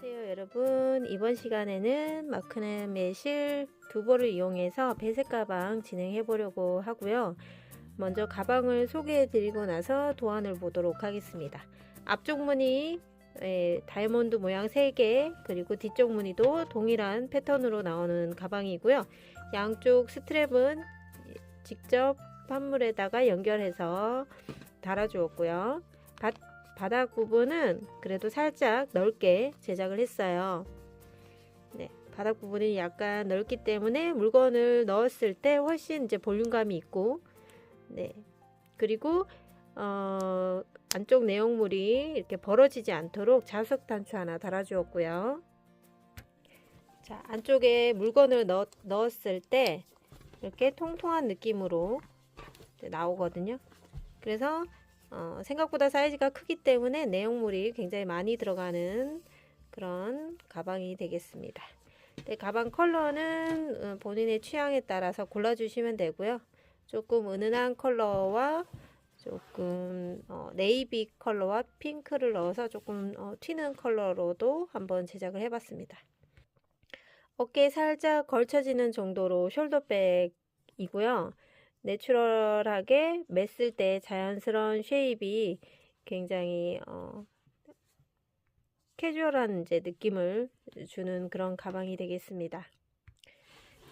안녕하세요 여러분. 이번 시간에는 마크넷 매실 두보를 이용해서 배색 가방 진행해 보려고 하고요. 먼저 가방을 소개해 드리고 나서 도안을 보도록 하겠습니다. 앞쪽 무늬 다이아몬드 모양 3개, 그리고 뒤쪽 무늬도 동일한 패턴으로 나오는 가방이고요. 양쪽 스트랩은 직접 판물에다가 연결해서 달아 주었고요. 바닥 부분은 그래도 살짝 넓게 제작을 했어요. 네, 바닥 부분이 약간 넓기 때문에 물건을 넣었을 때 훨씬 이제 볼륨감이 있고, 네, 그리고 안쪽 내용물이 이렇게 벌어지지 않도록 자석 단추 하나 달아주었고요. 자, 안쪽에 물건을 넣었을 때 이렇게 통통한 느낌으로 나오거든요. 그래서 생각보다 사이즈가 크기 때문에 내용물이 굉장히 많이 들어가는 그런 가방이 되겠습니다. 네, 가방 컬러는 본인의 취향에 따라서 골라주시면 되고요. 조금 은은한 컬러와 조금 네이비 컬러와 핑크를 넣어서 조금 튀는 컬러로도 한번 제작을 해봤습니다. 어깨에 살짝 걸쳐지는 정도로 숄더백이고요. 내추럴하게 맸을 때 자연스러운 쉐입이 굉장히 캐주얼한 이제 느낌을 주는 그런 가방이 되겠습니다.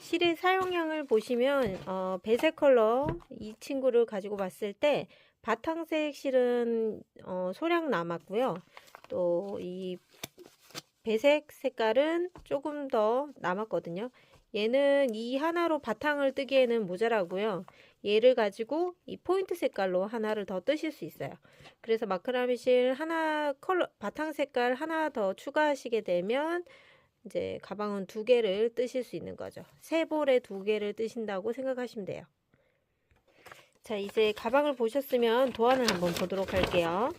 실의 사용량을 보시면 배색 컬러 이 친구를 가지고 봤을 때 바탕색 실은 소량 남았고요. 또 이 배색 색깔은 조금 더 남았거든요. 얘는 이 하나로 바탕을 뜨기에는 모자라고요. 얘를 가지고 이 포인트 색깔로 하나를 더 뜨실 수 있어요. 그래서 마크라미실 하나 컬러 바탕 색깔 하나 더 추가하시게 되면 이제 가방은 2개를 뜨실 수 있는 거죠. 3볼에 2개를 뜨신다고 생각하시면 돼요. 자, 이제 가방을 보셨으면 도안을 한번 보도록 할게요.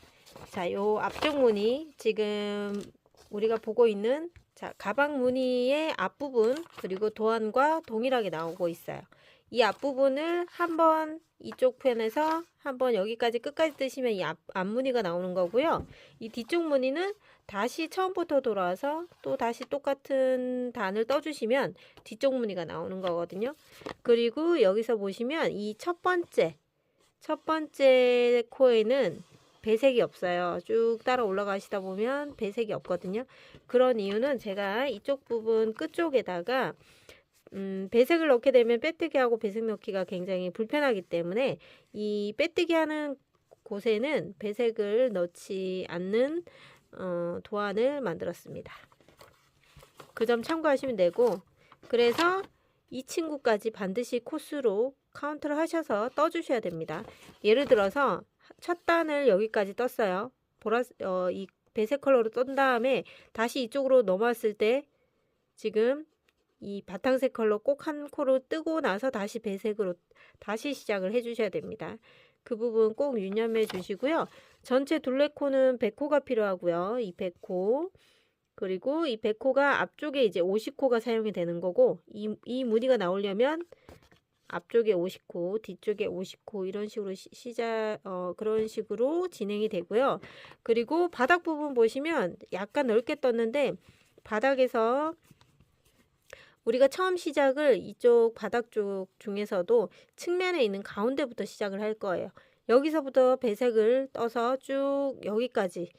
자, 요 앞쪽 무늬 지금 우리가 보고 있는 가방 무늬의 앞부분 그리고 도안과 동일하게 나오고 있어요. 이 앞부분을 한번 이쪽 편에서 한번 여기까지 끝까지 뜨시면 이 앞무늬가 나오는 거고요. 이 뒤쪽 무늬는 다시 처음부터 돌아와서 또 다시 똑같은 단을 떠주시면 뒤쪽 무늬가 나오는 거거든요. 그리고 여기서 보시면 이 첫 번째 코에는 배색이 없어요. 쭉 따라 올라가시다 보면 배색이 없거든요. 그런 이유는 제가 이쪽 부분 끝쪽에다가 배색을 넣게 되면 빼뜨기하고 배색 넣기가 굉장히 불편하기 때문에 이 빼뜨기 하는 곳에는 배색을 넣지 않는 도안을 만들었습니다. 그 점 참고하시면 되고, 그래서 이 친구까지 반드시 코스로 카운트를 하셔서 떠주셔야 됩니다. 예를 들어서 첫 단을 여기까지 떴어요. 이 배색 컬러로 떤 다음에 다시 이쪽으로 넘어왔을 때 지금 이 바탕색 컬러 꼭 한 코로 뜨고 나서 다시 배색으로 다시 시작을 해 주셔야 됩니다. 그 부분 꼭 유념해 주시고요. 전체 둘레코는 100코가 필요하고요. 이 100코. 그리고 이 100코가 앞쪽에 이제 50코가 사용이 되는 거고, 이 무늬가 나오려면 앞쪽에 50코, 뒤쪽에 50코 이런 식으로 그런 식으로 진행이 되고요. 그리고 바닥 부분 보시면 약간 넓게 떴는데 바닥에서 우리가 처음 시작을 이쪽 바닥 쪽 중에서도 측면에 있는 가운데부터 시작을 할 거예요. 여기서부터 배색을 떠서 쭉 여기까지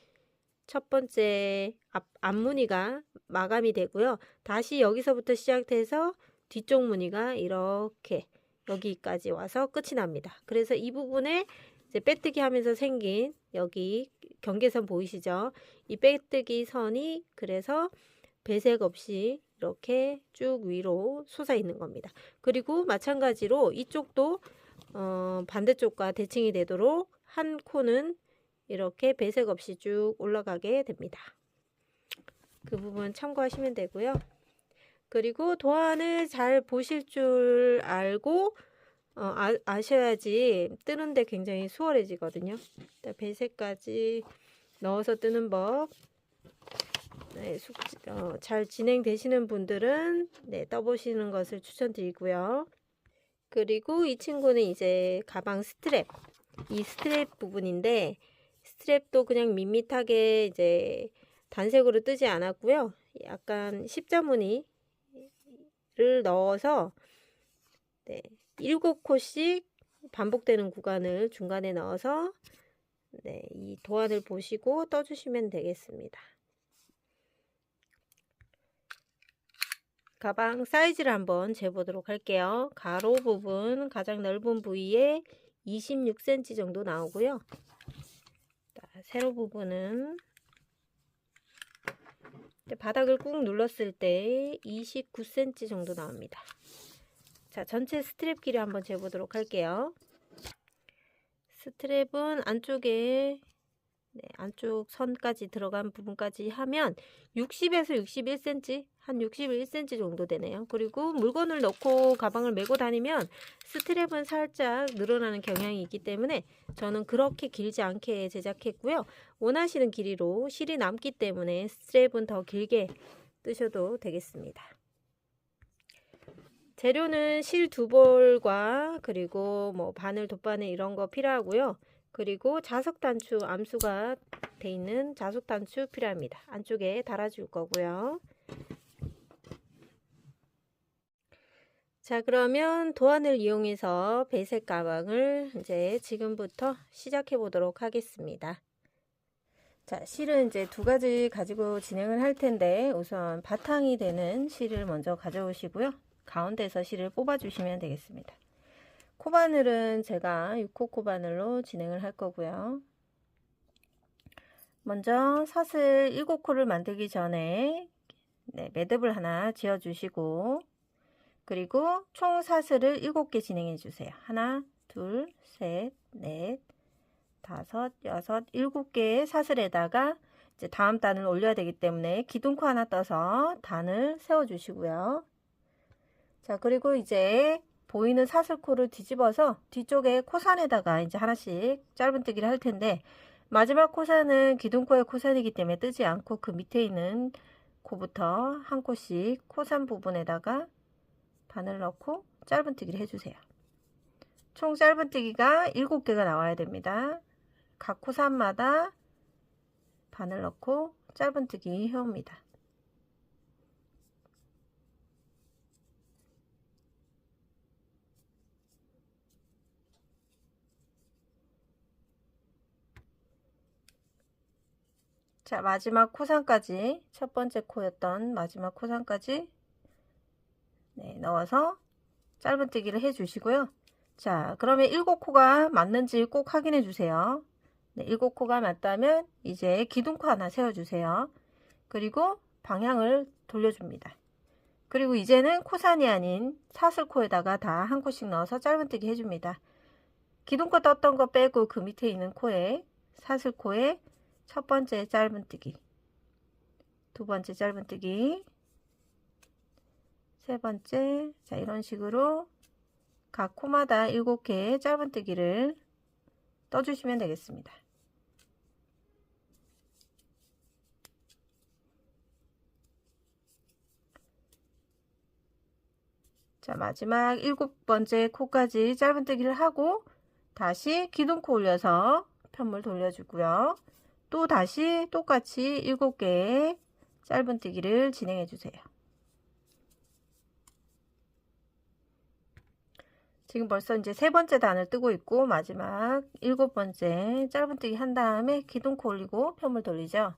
첫 번째 앞무늬가 마감이 되고요. 다시 여기서부터 시작해서 뒤쪽 무늬가 이렇게 여기까지 와서 끝이 납니다. 그래서 이 부분에 이제 빼뜨기 하면서 생긴 여기 경계선 보이시죠? 이 빼뜨기 선이 그래서 배색 없이 이렇게 쭉 위로 솟아 있는 겁니다. 그리고 마찬가지로 이쪽도 반대쪽과 대칭이 되도록 한 코는 이렇게 배색 없이 쭉 올라가게 됩니다. 그 부분 참고하시면 되고요. 그리고 도안을 잘 보실 줄 알고 아셔야지 뜨는데 굉장히 수월해지거든요. 배색까지 넣어서 뜨는 법 네, 잘 진행되시는 분들은 떠보시는 것을 추천드리고요. 그리고 이 친구는 이제 가방 스트랩, 이 스트랩 부분인데 스트랩도 그냥 밋밋하게 이제 단색으로 뜨지 않았고요. 약간 십자무늬를 넣어서 네, 7코씩 반복되는 구간을 중간에 넣어서 네, 이 도안을 보시고 떠주시면 되겠습니다. 가방 사이즈를 한번 재보도록 할게요. 가로 부분 가장 넓은 부위에 26cm 정도 나오고요. 세로 부분은 바닥을 꾹 눌렀을 때 29cm 정도 나옵니다. 자, 전체 스트랩 길이 한번 재보도록 할게요. 스트랩은 안쪽에 안쪽 선까지 들어간 부분까지 하면 60에서 61cm, 한 61cm 정도 되네요. 그리고 물건을 넣고 가방을 메고 다니면 스트랩은 살짝 늘어나는 경향이 있기 때문에 저는 그렇게 길지 않게 제작했고요. 원하시는 길이로 실이 남기 때문에 스트랩은 더 길게 뜨셔도 되겠습니다. 재료는 실 2볼과 그리고 뭐 바늘, 돗바늘 이런 거 필요하고요. 그리고 자석 단추, 암수가 돼 있는 자석 단추 필요합니다. 안쪽에 달아줄 거고요. 자, 그러면 도안을 이용해서 배색 가방을 이제 지금부터 시작해 보도록 하겠습니다. 자, 실은 이제 2가지 가지고 진행을 할 텐데 우선 바탕이 되는 실을 먼저 가져오시고요. 가운데서 실을 뽑아 주시면 되겠습니다. 코바늘은 제가 6호 코바늘로 진행을 할 거고요. 먼저 사슬 7코를 만들기 전에 매듭을 하나 지어 주시고, 그리고 총 사슬을 7개 진행해 주세요. 하나, 둘, 셋, 넷, 다섯, 여섯, 7개의 사슬에다가 이제 다음 단을 올려야 되기 때문에 기둥코 하나 떠서 단을 세워 주시고요. 자, 그리고 이제 보이는 사슬코를 뒤집어서 뒤쪽에 코산에다가 이제 하나씩 짧은뜨기를 할 텐데, 마지막 코산은 기둥코의 코산이기 때문에 뜨지 않고 그 밑에 있는 코부터 한 코씩 코산 부분에다가 바늘 넣고 짧은뜨기를 해주세요. 총 짧은뜨기가 7개가 나와야 됩니다. 각 코산마다 바늘 넣고 짧은뜨기 해옵니다. 자, 마지막 코산까지, 첫 번째 코였던 마지막 코산까지 넣어서 짧은뜨기를 해 주시고요. 자, 그러면 7코가 맞는지 꼭 확인해 주세요. 7코가 맞다면 이제 기둥코 하나 세워 주세요. 그리고 방향을 돌려줍니다. 그리고 이제는 코산이 아닌 사슬코에다가 다 한 코씩 넣어서 짧은뜨기 해줍니다. 기둥코 떴던 거 빼고 그 밑에 있는 코에, 사슬코에 첫 번째 짧은뜨기, 두 번째 짧은뜨기, 세 번째, 자, 이런 식으로 각 코마다 7개의 짧은뜨기를 떠주시면 되겠습니다. 자, 마지막 7번째 코까지 짧은뜨기를 하고 다시 기둥코 올려서 편물 돌려주고요. 또 다시 똑같이 7개의 짧은뜨기를 진행해 주세요. 지금 벌써 이제 3번째 단을 뜨고 있고 마지막 7번째 짧은뜨기 한 다음에 기둥코 올리고 편물 돌리죠.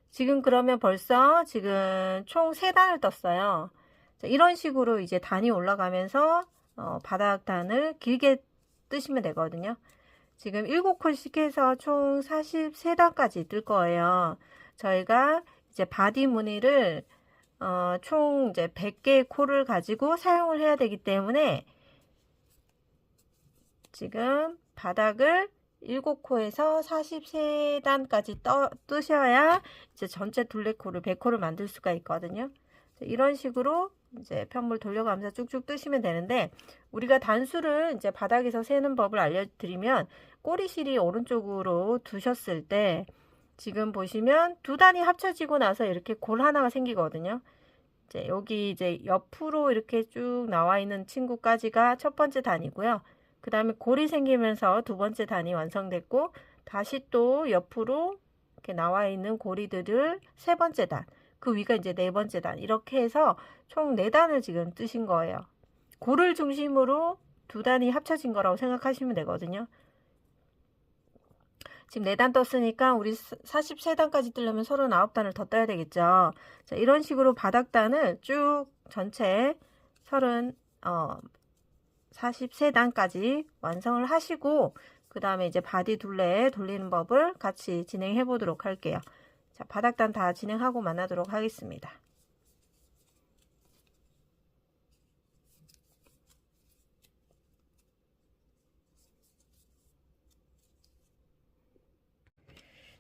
지금 그러면 벌써 지금 총 3단을 떴어요. 자, 이런 식으로 이제 단이 올라가면서 바닥 단을 길게 뜨시면 되거든요. 지금 7콜씩 해서 총 43단까지 뜰 거예요. 저희가 이제 바디 무늬를 총 이제 100개의 콜을 가지고 사용을 해야 되기 때문에 지금 바닥을 7코에서 43단까지 뜨셔야 이제 전체 둘레코를 100코를 만들 수가 있거든요. 이런 식으로 이제 편물 돌려가면서 쭉쭉 뜨시면 되는데, 우리가 단수를 이제 바닥에서 세는 법을 알려드리면 꼬리실이 오른쪽으로 두셨을 때 지금 보시면 두 단이 합쳐지고 나서 이렇게 골 하나가 생기거든요. 이제 여기 이제 옆으로 이렇게 쭉 나와 있는 친구까지가 첫 번째 단이고요. 그 다음에 골이 생기면서 두 번째 단이 완성됐고, 다시 또 옆으로 이렇게 나와 있는 고리들을 세 번째 단, 그 위가 이제 네 번째 단, 이렇게 해서 총 4단을 지금 뜨신 거예요. 골을 중심으로 2단이 합쳐진 거라고 생각하시면 되거든요. 지금 4단 떴으니까 우리 43단까지 뜨려면 39단을 더 떠야 되겠죠. 자, 이런 식으로 바닥단을 쭉 전체 43단까지 완성을 하시고, 그 다음에 이제 바디 둘레 돌리는 법을 같이 진행해 보도록 할게요. 자, 바닥단 다 진행하고 만나도록 하겠습니다.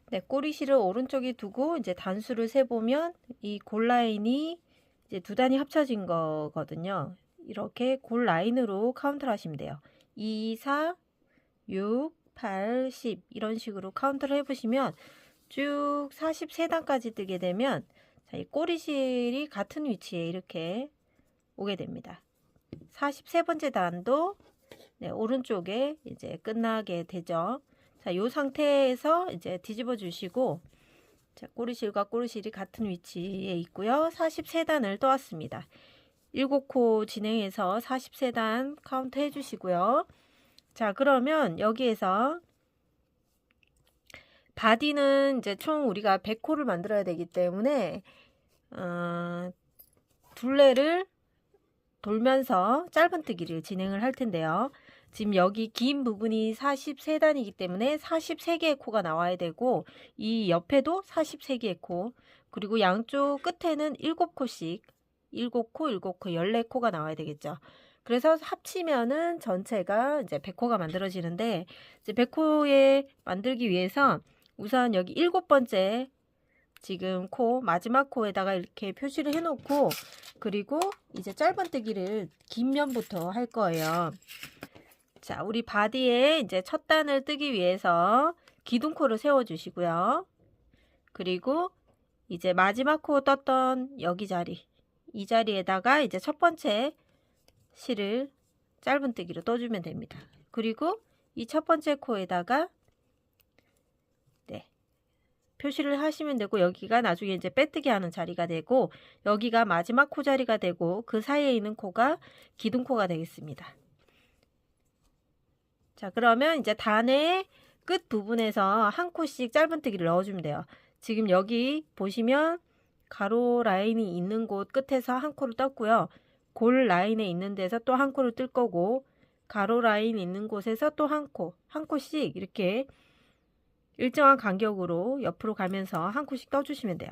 네, 꼬리실을 오른쪽에 두고 이제 단수를 세보면 이 골 라인이 이제 2단이 합쳐진 거거든요. 이렇게 골 라인으로 카운트를 하시면 돼요. 2, 4, 6, 8, 10 이런 식으로 카운트를 해보시면 쭉 43단까지 뜨게 되면, 자, 이 꼬리실이 같은 위치에 이렇게 오게 됩니다. 43번째 단도 네, 오른쪽에 이제 끝나게 되죠. 자, 이 상태에서 이제 뒤집어 주시고, 자, 꼬리실과 꼬리실이 같은 위치에 있고요. 43단을 떠왔습니다. 7코 진행해서 43단 카운트 해 주시고요. 자, 그러면 여기에서 바디는 이제 총 우리가 100코를 만들어야 되기 때문에 둘레를 돌면서 짧은뜨기를 진행을 할 텐데요. 지금 여기 긴 부분이 43단이기 때문에 43개의 코가 나와야 되고, 이 옆에도 43개의 코, 그리고 양쪽 끝에는 7코씩 7코, 7코, 14코가 나와야 되겠죠. 그래서 합치면은 전체가 이제 100코가 만들어지는데, 이제 100코에 만들기 위해서 우선 여기 7번째 지금 코, 마지막 코에다가 이렇게 표시를 해 놓고, 그리고 이제 짧은뜨기를 긴 면부터 할 거예요. 자, 우리 바디에 이제 첫 단을 뜨기 위해서 기둥코를 세워 주시고요. 그리고 이제 마지막 코 떴던 여기 자리, 이 자리에다가 이제 첫 번째 실을 짧은뜨기로 떠주면 됩니다. 그리고 이 첫 번째 코에다가 표시를 하시면 되고, 여기가 나중에 이제 빼뜨기 하는 자리가 되고, 여기가 마지막 코 자리가 되고, 그 사이에 있는 코가 기둥코가 되겠습니다. 자, 그러면 이제 단의 끝 부분에서 한 코씩 짧은뜨기를 넣어주면 돼요. 지금 여기 보시면 가로 라인이 있는 곳 끝에서 한 코를 떴고요. 골 라인에 있는 데서 또 한 코를 뜰 거고, 가로 라인 있는 곳에서 또 한 코씩 이렇게 일정한 간격으로 옆으로 가면서 한 코씩 떠주시면 돼요.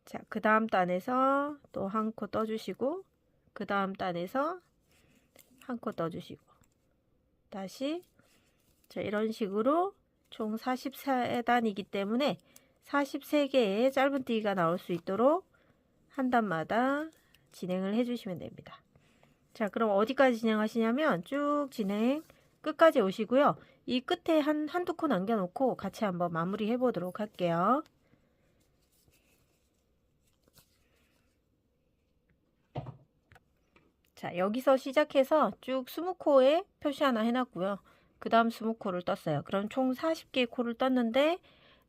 자, 그 다음 단에서 또 한 코 떠주시고, 그 다음 단에서 한 코 떠주시고, 다시, 자, 이런 식으로 총 44단이기 때문에 43개의 짧은뜨기가 나올 수 있도록 한 단마다 진행을 해주시면 됩니다. 자, 그럼 어디까지 진행하시냐면 쭉 진행 끝까지 오시고요. 이 끝에 한두 코 남겨놓고 같이 한번 마무리 해보도록 할게요. 자, 여기서 시작해서 쭉 20코에 표시 하나 해놨고요. 그 다음 20코를 떴어요. 그럼 총 40개의 코를 떴는데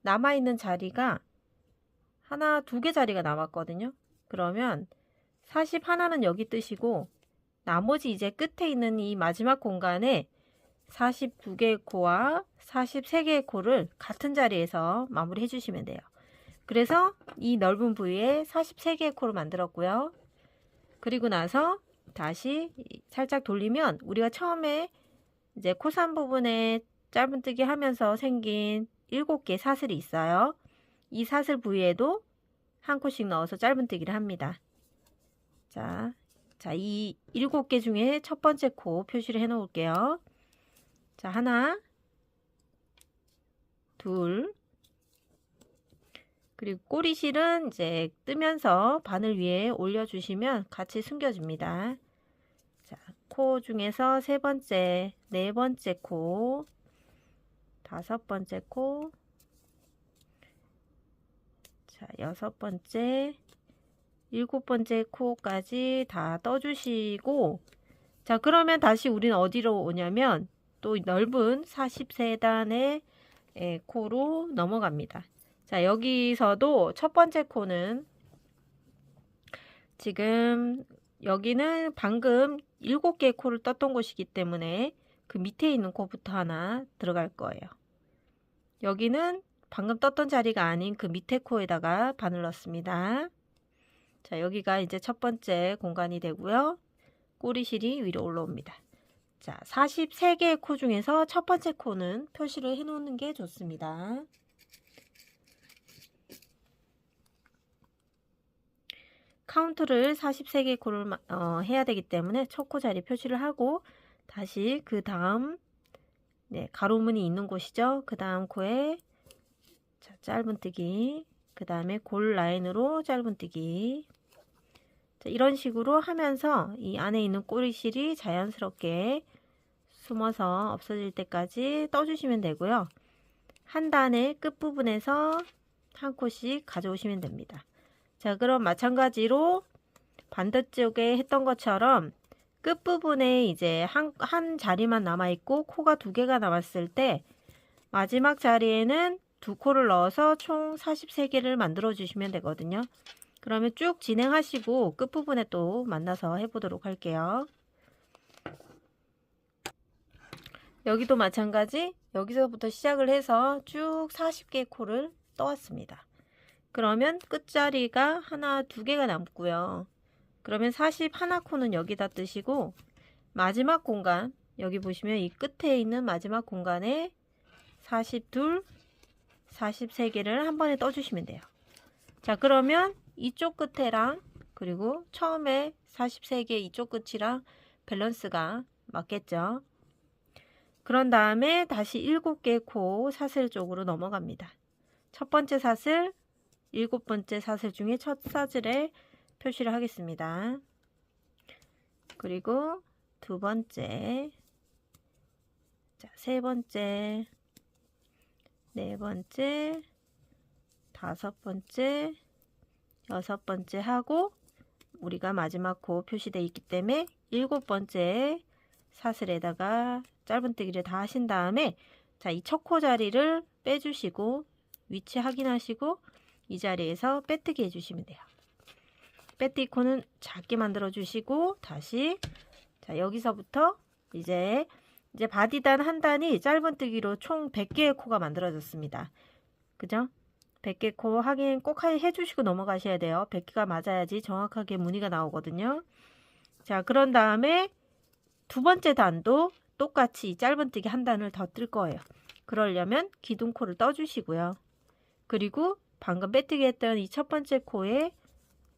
남아있는 자리가 하나, 2개 자리가 남았거든요. 그러면 41는 여기 뜨시고, 나머지 이제 끝에 있는 이 마지막 공간에 42개의 코와 43개의 코를 같은 자리에서 마무리 해주시면 돼요. 그래서 이 넓은 부위에 43개의 코를 만들었고요. 그리고 나서 다시 살짝 돌리면 우리가 처음에 이제 코산 부분에 짧은뜨기 하면서 생긴 7개 사슬이 있어요. 이 사슬 부위에도 한 코씩 넣어서 짧은뜨기를 합니다. 자, 이 7개 중에 첫 번째 코 표시를 해 놓을게요. 자, 하나, 둘, 그리고 꼬리실은 이제 뜨면서 바늘 위에 올려주시면 같이 숨겨집니다. 자, 코 중에서 세 번째, 네 번째 코, 다섯 번째 코, 자, 여섯 번째, 일곱 번째 코까지 다 떠주시고, 자, 그러면 다시 우리는 어디로 오냐면 또 넓은 43단의 코로 넘어갑니다. 자, 여기서도 첫 번째 코는 지금 여기는 방금 7개의 코를 떴던 곳이기 때문에 그 밑에 있는 코부터 하나 들어갈 거예요. 여기는 방금 떴던 자리가 아닌 그 밑에 코에다가 바늘 넣습니다. 자, 여기가 이제 첫 번째 공간이 되고요. 꼬리실이 위로 올라옵니다. 자, 43개의 코 중에서 첫 번째 코는 표시를 해 놓는 게 좋습니다. 카운트를 43개 코를 해야 되기 때문에 첫 코 자리 표시를 하고 다시 그 다음 가로문이 있는 곳이죠. 그 다음 코에 자, 짧은뜨기, 그 다음에 골 라인으로 짧은뜨기. 자, 이런 식으로 하면서 이 안에 있는 꼬리실이 자연스럽게 숨어서 없어질 때까지 떠주시면 되고요. 한 단의 끝부분에서 한 코씩 가져오시면 됩니다. 자, 그럼 마찬가지로 반대쪽에 했던 것처럼 끝부분에 이제 한 자리만 남아있고 코가 2개가 남았을 때 마지막 자리에는 2코를 넣어서 총 43개를 만들어 주시면 되거든요. 그러면 쭉 진행하시고 끝부분에 또 만나서 해보도록 할게요. 여기도 마찬가지 여기서부터 시작을 해서 쭉 40개의 코를 떠왔습니다. 그러면 끝자리가 하나, 2개가 남고요. 그러면 41코는 여기다 뜨시고 마지막 공간 여기 보시면 이 끝에 있는 마지막 공간에 42, 43개를 한 번에 떠주시면 돼요. 자, 그러면 이쪽 끝에랑 그리고 처음에 43개 이쪽 끝이랑 밸런스가 맞겠죠. 그런 다음에 다시 7개 코 사슬 쪽으로 넘어갑니다. 첫 번째 사슬, 7번째 사슬 중에 첫 사슬에 표시를 하겠습니다. 그리고 두 번째, 자, 세 번째, 네 번째, 다섯 번째, 여섯 번째 하고 우리가 마지막 코 표시되어 있기 때문에 7번째 사슬에다가 짧은뜨기를 다 하신 다음에 자, 이 첫 코 자리를 빼주시고 위치 확인하시고 이 자리에서 빼뜨기 해주시면 돼요. 빼뜨기 코는 작게 만들어 주시고 다시 자, 여기서부터 이제 바디단 한 단이 짧은뜨기로 총 100개의 코가 만들어졌습니다. 그죠? 100개 코 확인 꼭 해주시고 넘어가셔야 돼요. 100개가 맞아야지 정확하게 무늬가 나오거든요. 자, 그런 다음에 두 번째 단도 똑같이 짧은뜨기 한 단을 더 뜰 거예요. 그러려면 기둥코를 떠주시고요. 그리고 방금 빼뜨기 했던 이 첫 번째 코에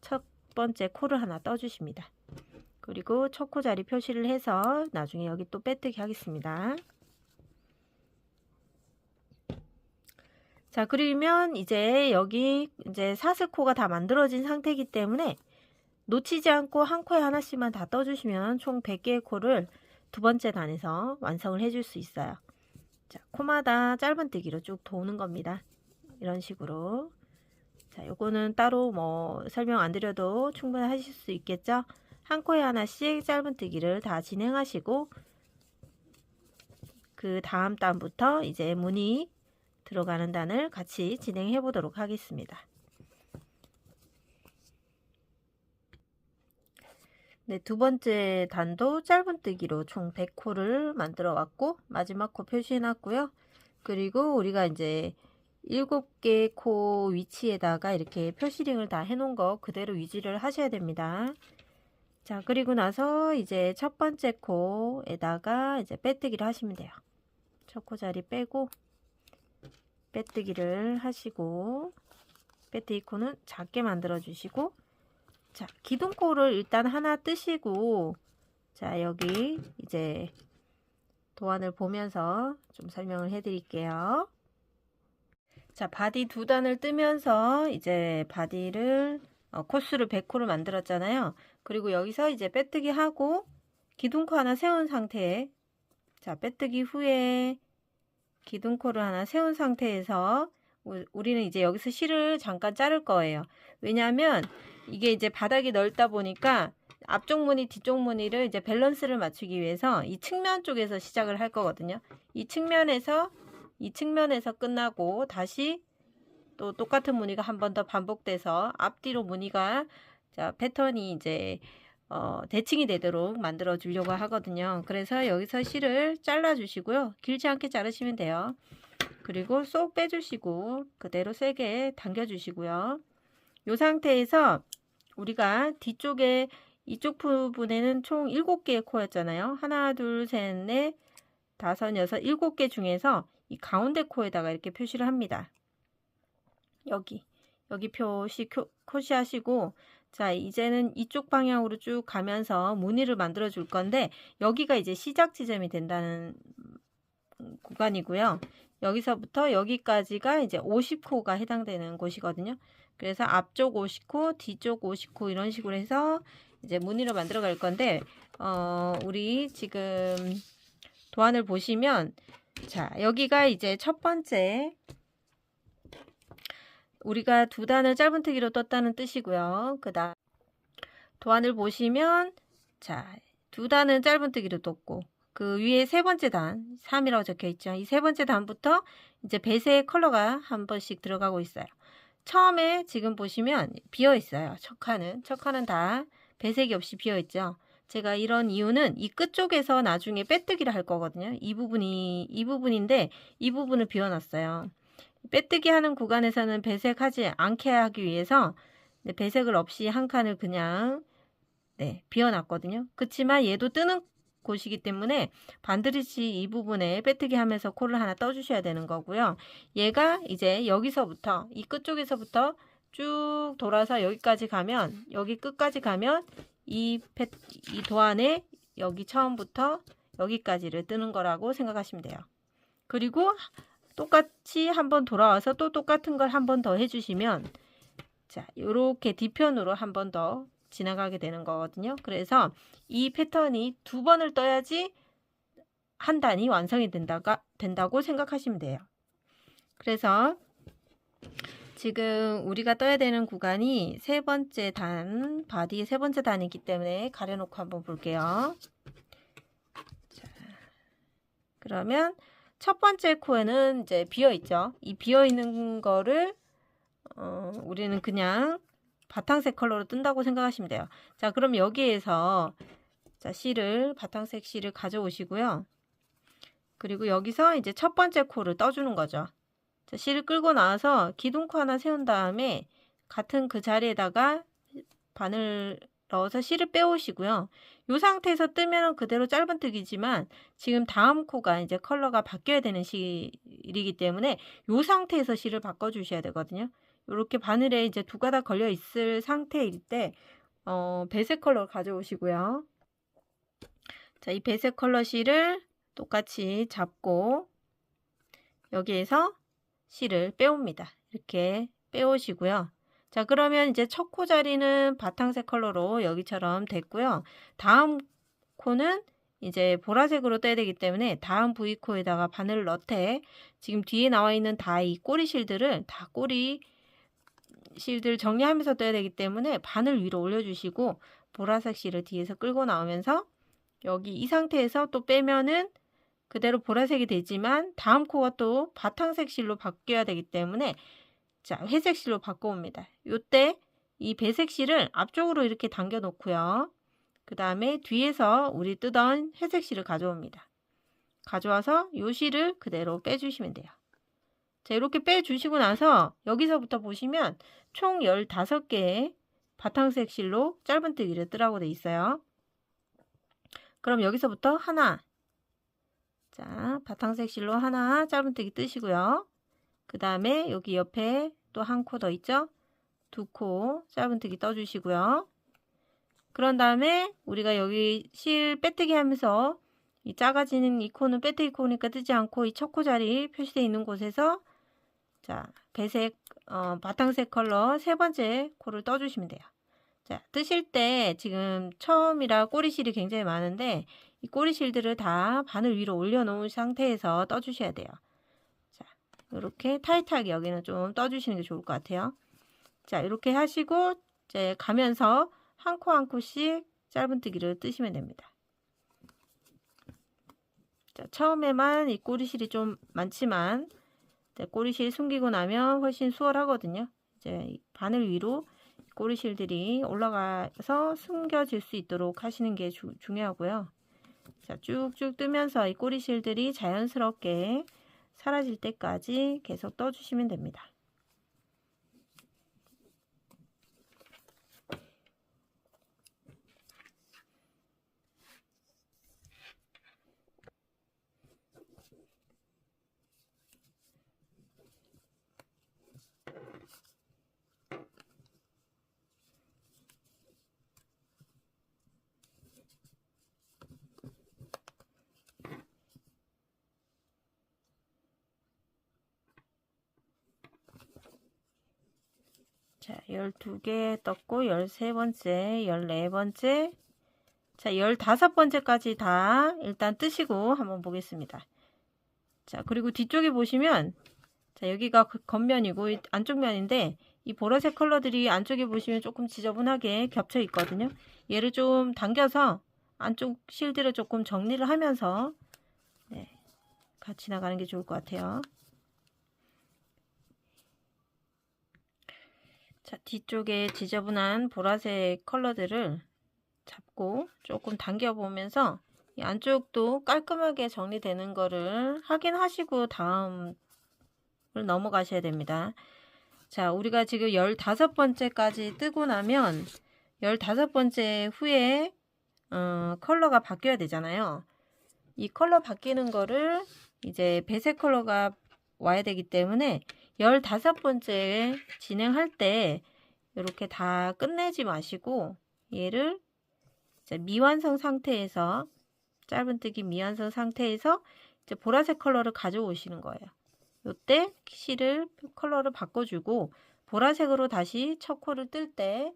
첫 번째 코를 하나 떠주십니다. 그리고 첫 코 자리 표시를 해서 나중에 여기 또 빼뜨기 하겠습니다. 자, 그러면 이제 여기 이제 사슬코가 다 만들어진 상태이기 때문에 놓치지 않고 한 코에 하나씩만 다 떠주시면 총 100개의 코를 두 번째 단에서 완성을 해줄 수 있어요. 자, 코마다 짧은뜨기로 쭉 도는 겁니다. 이런 식으로. 자, 요거는 따로 뭐 설명 안 드려도 충분히 하실 수 있겠죠? 한 코에 하나씩 짧은뜨기를 다 진행하시고 그 다음 단부터 이제 무늬 들어가는 단을 같이 진행해 보도록 하겠습니다. 네, 두 번째 단도 짧은뜨기로 총 100코를 만들어 왔고 마지막 코 표시해 놨고요. 그리고 우리가 이제 7개 코 위치에다가 이렇게 표시링을 다 해 놓은 거 그대로 유지를 하셔야 됩니다. 자, 그리고 나서 이제 첫 번째 코에다가 이제 빼뜨기를 하시면 돼요. 첫 코 자리 빼고 빼뜨기를 하시고 빼뜨기 코는 작게 만들어 주시고 자, 기둥코를 일단 하나 뜨시고 자, 여기 이제 도안을 보면서 좀 설명을 해 드릴게요. 자, 바디 두 단을 뜨면서 이제 바디를 코스를 100코를 만들었잖아요. 그리고 여기서 이제 빼뜨기 하고 기둥코 하나 세운 상태에 자, 빼뜨기 후에 기둥코를 하나 세운 상태에서 우리는 이제 여기서 실을 잠깐 자를 거예요. 왜냐하면 이게 이제 바닥이 넓다 보니까 앞쪽 무늬 뒤쪽 무늬를 이제 밸런스를 맞추기 위해서 이 측면 쪽에서 시작을 할 거거든요. 이 측면에서 이 측면에서 끝나고 다시 또 똑같은 무늬가 한 번 더 반복돼서 앞뒤로 무늬가 자 패턴이 이제 대칭이 되도록 만들어 주려고 하거든요. 그래서 여기서 실을 잘라 주시고요. 길지 않게 자르시면 돼요. 그리고 쏙 빼주시고 그대로 세게 당겨 주시고요. 이 상태에서 우리가 뒤쪽에 이쪽 부분에는 총 7개의 코였잖아요. 하나, 둘, 셋, 넷, 다섯, 여섯, 7개 중에서 이 가운데 코에다가 이렇게 표시를 합니다. 여기 표시하시고, 자, 이제는 이쪽 방향으로 쭉 가면서 무늬를 만들어 줄 건데, 여기가 이제 시작 지점이 된다는 구간이고요. 여기서부터 여기까지가 이제 50코가 해당되는 곳이거든요. 그래서 앞쪽 50코, 뒤쪽 50코 이런 식으로 해서 이제 무늬를 만들어 갈 건데, 우리 지금 도안을 보시면, 자, 여기가 이제 첫 번째, 우리가 두 단을 짧은뜨기로 떴다는 뜻이고요. 그 다음 도안을 보시면 자, 두 단은 짧은뜨기로 떴고 그 위에 세 번째 단 3이라고 적혀 있죠. 이 세 번째 단부터 이제 배색 컬러가 한 번씩 들어가고 있어요. 처음에 지금 보시면 비어 있어요. 첫 칸은 다 배색이 없이 비어 있죠. 제가 이런 이유는 이 끝쪽에서 나중에 빼뜨기를 할 거거든요. 이 부분인데 이 부분을 비워놨어요. 빼뜨기 하는 구간에서는 배색하지 않게 하기 위해서 배색을 없이 한 칸을 그냥 비워놨거든요. 그렇지만 얘도 뜨는 곳이기 때문에 반드시 이 부분에 빼뜨기 하면서 코를 하나 떠주셔야 되는 거고요. 얘가 이제 여기서부터 이 끝쪽에서부터 쭉 돌아서 여기까지 가면 여기 끝까지 가면 이 도안에 여기 처음부터 여기까지를 뜨는 거라고 생각하시면 돼요. 그리고 똑같이 한번 돌아와서 또 똑같은 걸 한 번 더 해주시면 자, 요렇게 뒤편으로 한 번 더 지나가게 되는 거거든요. 그래서 이 패턴이 두 번을 떠야지 한 단이 완성이 된다고 생각하시면 돼요. 그래서 지금 우리가 떠야 되는 구간이 세 번째 단, 바디 세 번째 단이기 때문에 가려놓고 한번 볼게요. 자, 그러면 첫 번째 코에는 이제 비어 있죠. 이 비어 있는 거를 우리는 그냥 바탕색 컬러로 뜬다고 생각하시면 돼요. 자, 그럼 여기에서 자, 바탕색 실을 가져오시고요. 그리고 여기서 이제 첫 번째 코를 떠주는 거죠. 자, 실을 끌고 나와서 기둥코 하나 세운 다음에 같은 그 자리에다가 바늘 넣어서 실을 빼오시고요. 이 상태에서 뜨면 그대로 짧은뜨기지만 지금 다음 코가 이제 컬러가 바뀌어야 되는 실이기 때문에 이 상태에서 실을 바꿔주셔야 되거든요. 이렇게 바늘에 이제 두 가닥 걸려 있을 상태일 때 배색 컬러를 가져오시고요. 자, 이 배색 컬러 실을 똑같이 잡고 여기에서 실을 빼옵니다. 이렇게 빼오시고요. 자, 그러면 이제 첫 코 자리는 바탕색 컬러로 여기처럼 됐고요. 다음 코는 이제 보라색으로 떠야 되기 때문에 다음 V코에다가 바늘을 넣되 지금 뒤에 나와 있는 다 이 꼬리 실들을 다 꼬리 실들 정리하면서 떠야 되기 때문에 바늘 위로 올려주시고 보라색 실을 뒤에서 끌고 나오면서 여기 이 상태에서 또 빼면은 그대로 보라색이 되지만 다음 코가 또 바탕색 실로 바뀌어야 되기 때문에 자, 회색 실로 바꿔옵니다. 요때 이 배색 실을 앞쪽으로 이렇게 당겨 놓고요. 그 다음에 뒤에서 우리 뜨던 회색 실을 가져옵니다. 가져와서 요 실을 그대로 빼주시면 돼요. 자, 이렇게 빼주시고 나서 여기서부터 보시면 총 15개의 바탕색 실로 짧은뜨기를 뜨라고 돼 있어요. 그럼 여기서부터 하나, 자, 바탕색 실로 하나 짧은뜨기 뜨시고요. 그 다음에 여기 옆에 또 한 코 더 있죠? 두 코 짧은뜨기 떠주시고요. 그런 다음에 우리가 여기 실 빼뜨기 하면서 이 작아지는 이 코는 빼뜨기 코니까 뜨지 않고 이 첫 코 자리 표시되어 있는 곳에서 자, 배색 바탕색 컬러 세 번째 코를 떠주시면 돼요. 자, 뜨실 때 지금 처음이라 꼬리실이 굉장히 많은데 이 꼬리실들을 다 바늘 위로 올려놓은 상태에서 떠주셔야 돼요. 자, 이렇게 타이트하게 여기는 좀 떠주시는 게 좋을 것 같아요. 자, 이렇게 하시고 이제 가면서 한 코 한 코씩 짧은뜨기를 뜨시면 됩니다. 자, 처음에만 이 꼬리실이 좀 많지만 꼬리실 숨기고 나면 훨씬 수월하거든요. 이제 바늘 위로 꼬리실들이 올라가서 숨겨질 수 있도록 하시는 게 중요하고요. 자, 쭉쭉 뜨면서 이 꼬리실들이 자연스럽게 사라질 때까지 계속 떠주시면 됩니다. 자, 12개 떴고 13번째, 14번째, 자, 15번째까지 다 일단 뜨시고 한번 보겠습니다. 자, 그리고 뒤쪽에 보시면 자, 여기가 겉면이고 안쪽 면인데 이 보라색 컬러들이 안쪽에 보시면 조금 지저분하게 겹쳐 있거든요. 얘를 좀 당겨서 안쪽 실들을 조금 정리를 하면서 네, 같이 나가는 게 좋을 것 같아요. 자, 뒤쪽에 지저분한 보라색 컬러들을 잡고 조금 당겨 보면서 이 안쪽도 깔끔하게 정리되는 거를 확인하시고 다음을 넘어가셔야 됩니다. 자, 우리가 지금 15번째까지 뜨고 나면 15번째 후에 컬러가 바뀌어야 되잖아요. 이 컬러 바뀌는 거를 이제 배색 컬러가 와야 되기 때문에 15번째 진행할 때 이렇게 다 끝내지 마시고 얘를 미완성 상태에서 짧은뜨기 미완성 상태에서 이제 보라색 컬러를 가져오시는 거예요. 이때 실을 컬러를 바꿔주고 보라색으로 다시 첫 코를 뜰 때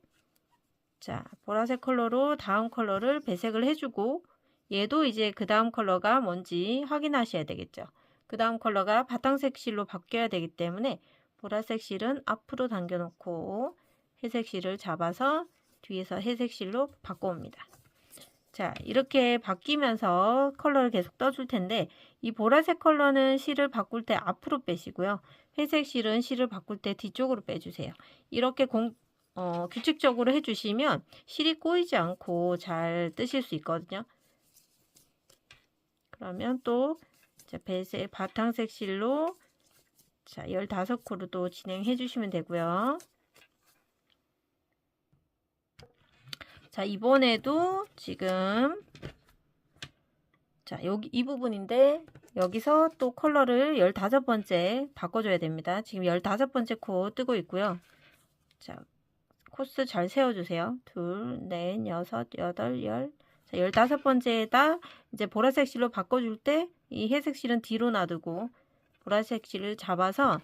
자, 보라색 컬러로 다음 컬러를 배색을 해주고 얘도 이제 그 다음 컬러가 뭔지 확인하셔야 되겠죠. 그 다음 컬러가 바탕색 실로 바뀌어야 되기 때문에 보라색 실은 앞으로 당겨 놓고 회색 실을 잡아서 뒤에서 회색 실로 바꿔옵니다. 자, 이렇게 바뀌면서 컬러를 계속 떠줄 텐데 이 보라색 컬러는 실을 바꿀 때 앞으로 빼시고요. 회색 실은 실을 바꿀 때 뒤쪽으로 빼주세요. 이렇게 규칙적으로 해주시면 실이 꼬이지 않고 잘 뜨실 수 있거든요. 그러면 또 배색 바탕색 실로 자 15코로 또 진행해 주시면 되고요. 자, 이번에도 지금 자, 여기 이 부분인데 여기서 또 컬러를 15번째 바꿔줘야 됩니다. 지금 15번째 코 뜨고 있고요. 자, 코스 잘 세워주세요. 둘, 넷, 여섯, 여덟, 열. 자, 15번째에다 이제 보라색 실로 바꿔줄 때 이 회색 실은 뒤로 놔두고 보라색 실을 잡아서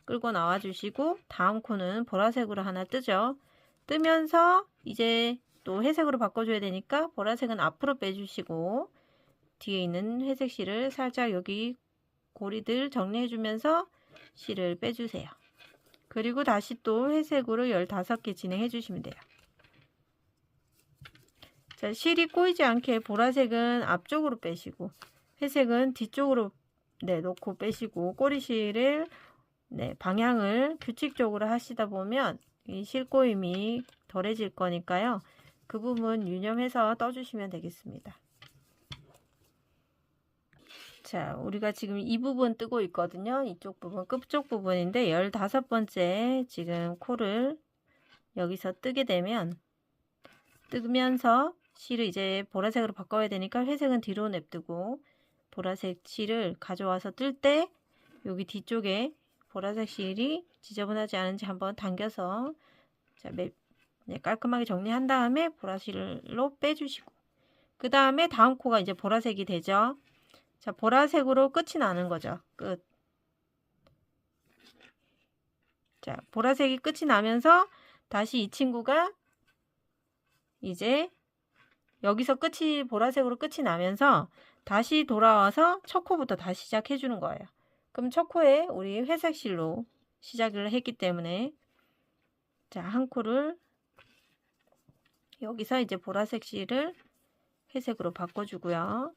끌고 나와 주시고 다음 코는 보라색으로 하나 뜨죠. 뜨면서 이제 또 회색으로 바꿔줘야 되니까 보라색은 앞으로 빼주시고 뒤에 있는 회색 실을 살짝 여기 고리들 정리해주면서 실을 빼주세요. 그리고 다시 또 회색으로 15개 진행해 주시면 돼요. 자, 실이 꼬이지 않게 보라색은 앞쪽으로 빼시고 회색은 뒤쪽으로 놓고 빼시고 꼬리실을 방향을 규칙적으로 하시다 보면 이 실꼬임이 덜해질 거니까요. 그 부분 유념해서 떠주시면 되겠습니다. 자, 우리가 지금 이 부분 뜨고 있거든요. 이쪽 부분, 끝쪽 부분인데 15번째 지금 코를 여기서 뜨게 되면 뜨면서 실을 이제 보라색으로 바꿔야 되니까 회색은 뒤로 냅두고 보라색 실을 가져와서 뜰 때 여기 뒤쪽에 보라색 실이 지저분하지 않은지 한번 당겨서 자, 깔끔하게 정리한 다음에 보라실로 빼주시고 그 다음에 다음 코가 이제 보라색이 되죠. 자, 보라색으로 끝이 나는 거죠. 끝. 자, 보라색이 끝이 나면서 다시 이 친구가 이제 여기서 보라색으로 끝이 나면서 다시 돌아와서 첫 코부터 다시 시작해 주는 거예요. 그럼 첫 코에 우리 회색 실로 시작을 했기 때문에 자, 한 코를 여기서 이제 보라색 실을 회색으로 바꿔주고요.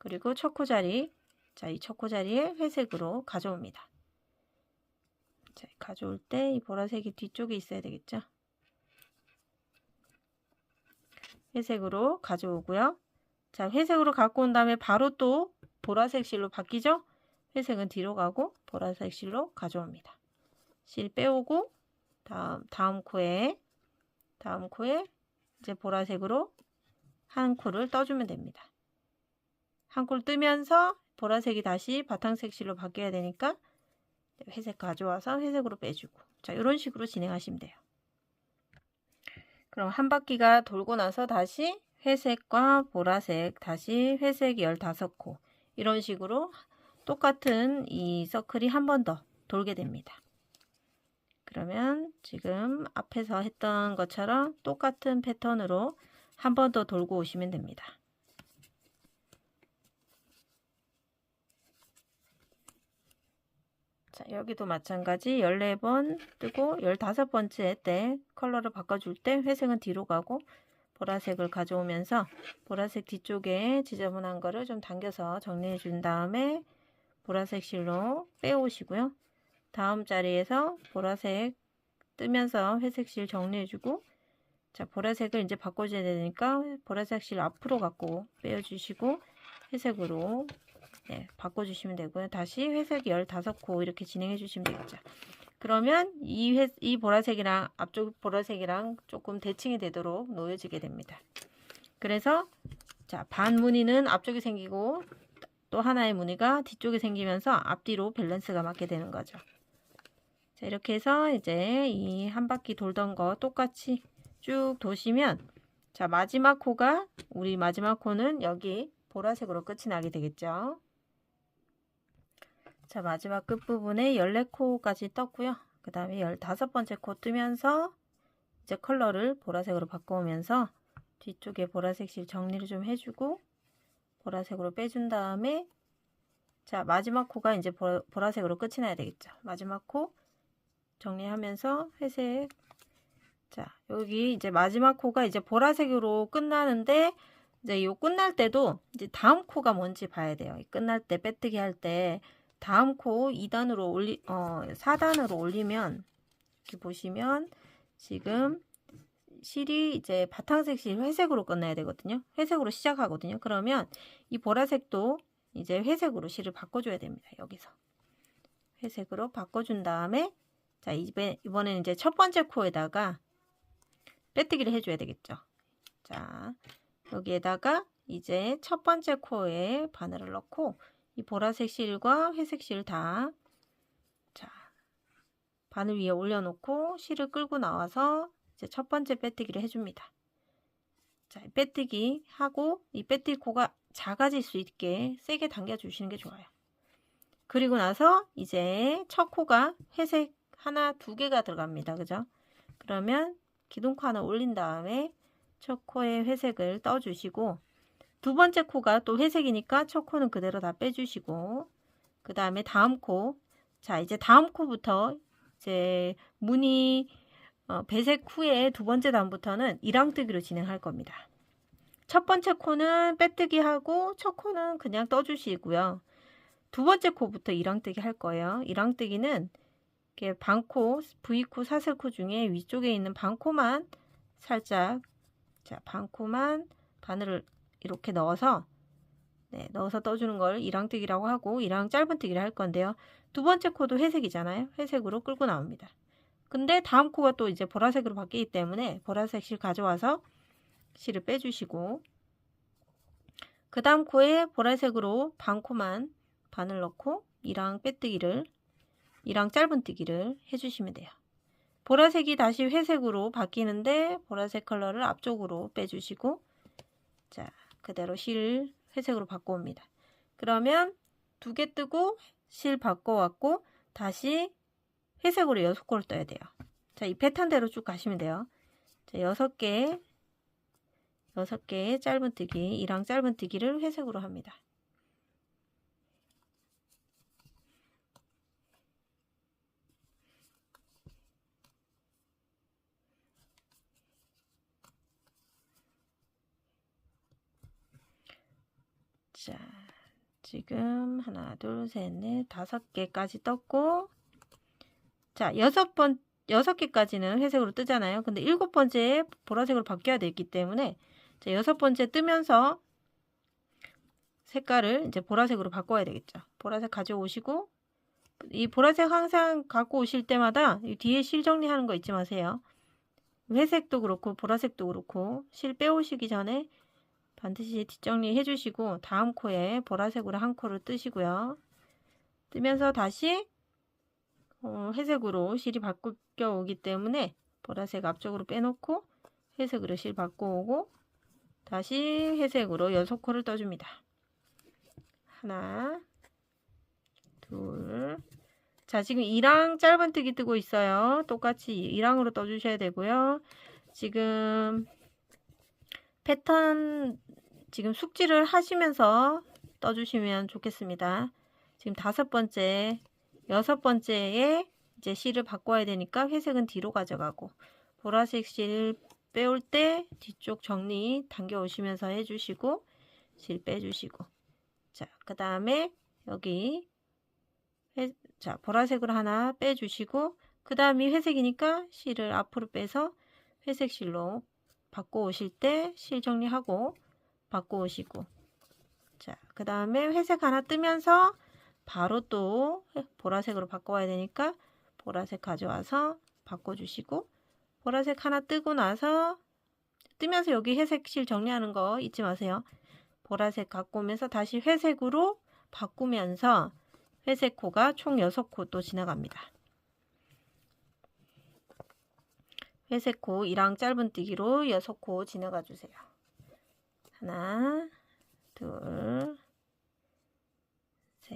그리고 첫 코자리, 자, 이 첫 코자리에 회색으로 가져옵니다. 자, 가져올 때 이 보라색이 뒤쪽에 있어야 되겠죠. 회색으로 가져오고요. 자, 회색으로 갖고 온 다음에 바로 또 보라색 실로 바뀌죠. 회색은 뒤로 가고 보라색 실로 가져옵니다. 실 빼오고 다음 코에 이제 보라색으로 한 코를 떠주면 됩니다. 한 코를 뜨면서 보라색이 다시 바탕색 실로 바뀌어야 되니까 회색 가져와서 회색으로 빼주고, 자, 이런 식으로 진행하시면 돼요. 그럼 한 바퀴가 돌고 나서 다시 회색과 보라색, 다시 회색 15코, 이런 식으로 똑같은 이 서클이 한 번 더 돌게 됩니다. 그러면 지금 앞에서 했던 것처럼 똑같은 패턴으로 한 번 더 돌고 오시면 됩니다. 자, 여기도 마찬가지 14번 뜨고 15번째 때 컬러를 바꿔줄 때 회색은 뒤로 가고 보라색을 가져오면서 보라색 뒤쪽에 지저분한 거를 좀 당겨서 정리해 준 다음에 보라색 실로 빼오시고요. 다음 자리에서 보라색 뜨면서 회색 실 정리해주고, 자, 보라색을 이제 바꿔줘야 되니까 보라색 실 앞으로 갖고 빼어주시고 회색으로 바꿔주시면 되고요. 다시 회색 15코 이렇게 진행해 주시면 되겠죠. 그러면 이 보라색이랑 앞쪽 보라색이랑 조금 대칭이 되도록 놓여지게 됩니다. 그래서 자, 반 무늬는 앞쪽에 생기고 또 하나의 무늬가 뒤쪽에 생기면서 앞뒤로 밸런스가 맞게 되는 거죠. 자, 이렇게 해서 이제 이 한 바퀴 돌던 거 똑같이 쭉 도시면, 자, 우리 마지막 코는 여기 보라색으로 끝이 나게 되겠죠. 자, 마지막 끝부분에 14코까지 떴고요. 그 다음에 15번째 코 뜨면서 이제 컬러를 보라색으로 바꿔오면서 뒤쪽에 보라색 실 정리를 좀 해주고 보라색으로 빼준 다음에, 자, 마지막 코가 이제 보라색으로 끝이 나야 되겠죠. 마지막 코 정리하면서 회색, 자, 여기 이제 마지막 코가 이제 보라색으로 끝나는데, 이제 요 끝날 때도 이제 다음 코가 뭔지 봐야 돼요. 끝날 때 빼뜨기 할 때 다음 코 4단으로 올리면 이렇게 보시면 지금 실이 이제 바탕색 실 회색으로 끝나야 되거든요. 회색으로 시작하거든요. 그러면 이 보라색도 이제 회색으로 실을 바꿔줘야 됩니다. 여기서 회색으로 바꿔준 다음에, 자, 이번에는 이제 첫 번째 코에다가 빼뜨기를 해줘야 되겠죠. 자, 여기에다가 이제 첫 번째 코에 바늘을 넣고 이 보라색 실과 회색 실 다, 자, 바늘 위에 올려놓고 실을 끌고 나와서 이제 첫 번째 빼뜨기를 해줍니다. 자, 빼뜨기 하고 이 빼뜨기 코가 작아질 수 있게 세게 당겨주시는 게 좋아요. 그리고 나서 이제 첫 코가 회색 하나, 2개가 들어갑니다. 그죠? 그러면 기둥코 하나 올린 다음에 첫 코에 회색을 떠주시고, 두 번째 코가 또 회색이니까 첫 코는 그대로 다 빼주시고, 그 다음에 다음 코, 자, 이제 다음 코부터 이제 무늬 배색 후에 두 번째 단부터는 이랑뜨기로 진행할 겁니다. 첫 번째 코는 빼뜨기 하고 첫 코는 그냥 떠주시고요. 두 번째 코부터 이랑뜨기 할 거예요. 이랑뜨기는 이렇게 반코, V코, 사슬코 중에 위쪽에 있는 반코만 살짝, 자, 반코만 바늘을 이렇게 넣어서 떠주는 걸 이랑뜨기라고 하고, 이랑 짧은뜨기를 할 건데요. 두 번째 코도 회색이잖아요. 회색으로 끌고 나옵니다. 근데 다음 코가 또 이제 보라색으로 바뀌기 때문에 보라색 실 가져와서 실을 빼주시고, 그 다음 코에 보라색으로 반코만 바늘 넣고 이랑 짧은뜨기를 해주시면 돼요. 보라색이 다시 회색으로 바뀌는데 보라색 컬러를 앞쪽으로 빼주시고, 자, 그대로 실 회색으로 바꿔옵니다. 그러면 2개 뜨고 실 바꿔왔고 다시 회색으로 6코를 떠야 돼요. 자, 이 패턴대로 쭉 가시면 돼요. 자, 6개의 짧은뜨기, 이랑 짧은뜨기를 회색으로 합니다. 자, 지금 하나, 둘, 셋, 넷, 5개까지 떴고, 자, 6개까지는 회색으로 뜨잖아요. 근데 7번째에 보라색으로 바뀌어야 되기 때문에, 자, 6번째 뜨면서 색깔을 이제 보라색으로 바꿔야 되겠죠. 보라색 가져오시고, 이 보라색 항상 갖고 오실 때마다 이 뒤에 실 정리하는 거 잊지 마세요. 회색도 그렇고 보라색도 그렇고 실 빼오시기 전에 반드시 뒷정리 해주시고, 다음 코에 보라색으로 한 코를 뜨시고요. 뜨면서 다시 회색으로 실이 바뀌어 오기 때문에 보라색 앞쪽으로 빼놓고 회색으로 실 바꿔오고, 다시 회색으로 6코를 떠줍니다. 하나, 둘. 자, 지금 2랑 짧은뜨기 뜨고 있어요. 똑같이 2랑으로 떠주셔야 되고요. 지금 패턴 지금 숙지를 하시면서 떠주시면 좋겠습니다. 지금 5번째, 6번째에 이제 실을 바꿔야 되니까 회색은 뒤로 가져가고, 보라색 실 빼올 때 뒤쪽 정리 당겨 오시면서 해주시고, 실 빼주시고, 자, 그 다음에 여기 자, 보라색으로 하나 빼주시고, 그 다음이 회색이니까 실을 앞으로 빼서 회색 실로 바꿔 오실 때 실 정리하고 바꿔 오시고, 자, 그 다음에 회색 하나 뜨면서 바로 또 보라색으로 바꿔야 되니까 보라색 가져와서 바꿔주시고, 보라색 하나 뜨고 나서 뜨면서 여기 회색 실 정리하는 거 잊지 마세요. 보라색 갖고 오면서 다시 회색으로 바꾸면서 회색 코가 총 6코 또 지나갑니다. 회색 코 2랑 짧은뜨기로 6코 지나가 주세요. 하나, 둘, 셋,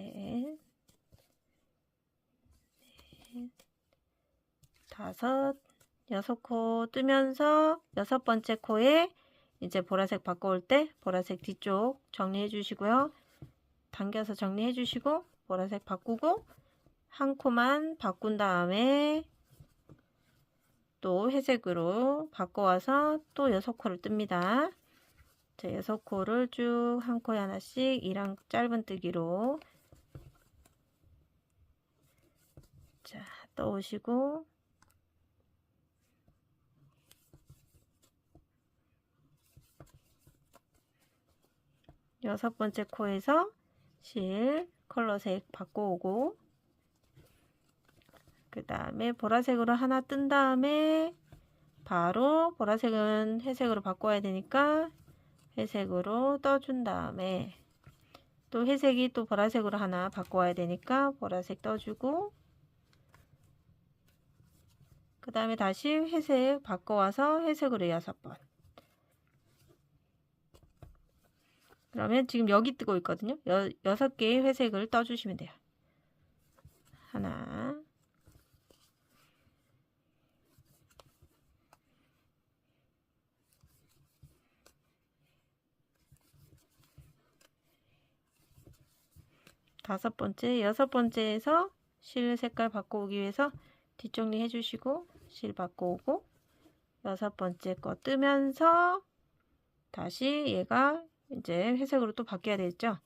넷, 5, 6코 뜨면서 6번째 코에 이제 보라색 바꿔올 때 보라색 뒤쪽 정리해 주시고요. 당겨서 정리해 주시고, 보라색 바꾸고 한 코만 바꾼 다음에 또 회색으로 바꿔와서 또 6코를 뜹니다. 자, 6코를 쭉 한 코에 하나씩 2랑 짧은뜨기로 자, 떠오시고, 여섯 번째 코에서 실 컬러색 바꿔오고, 그 다음에 보라색으로 하나 뜬 다음에 바로 보라색은 회색으로 바꿔야 되니까 회색으로 떠준 다음에 또 회색이 또 보라색으로 하나 바꿔야 되니까 보라색 떠주고, 그 다음에 다시 회색 바꿔와서 회색으로 6번. 그러면 지금 여기 뜨고 있거든요. 6개의 회색을 떠주시면 돼요. 하나, 다섯 번째, 6번째에서 실 색깔 바꿔오기 위해서 뒷정리 해주시고 실 바꿔오고, 6번째 거 뜨면서 다시 얘가 이제 회색으로 또 바뀌어야 되겠죠.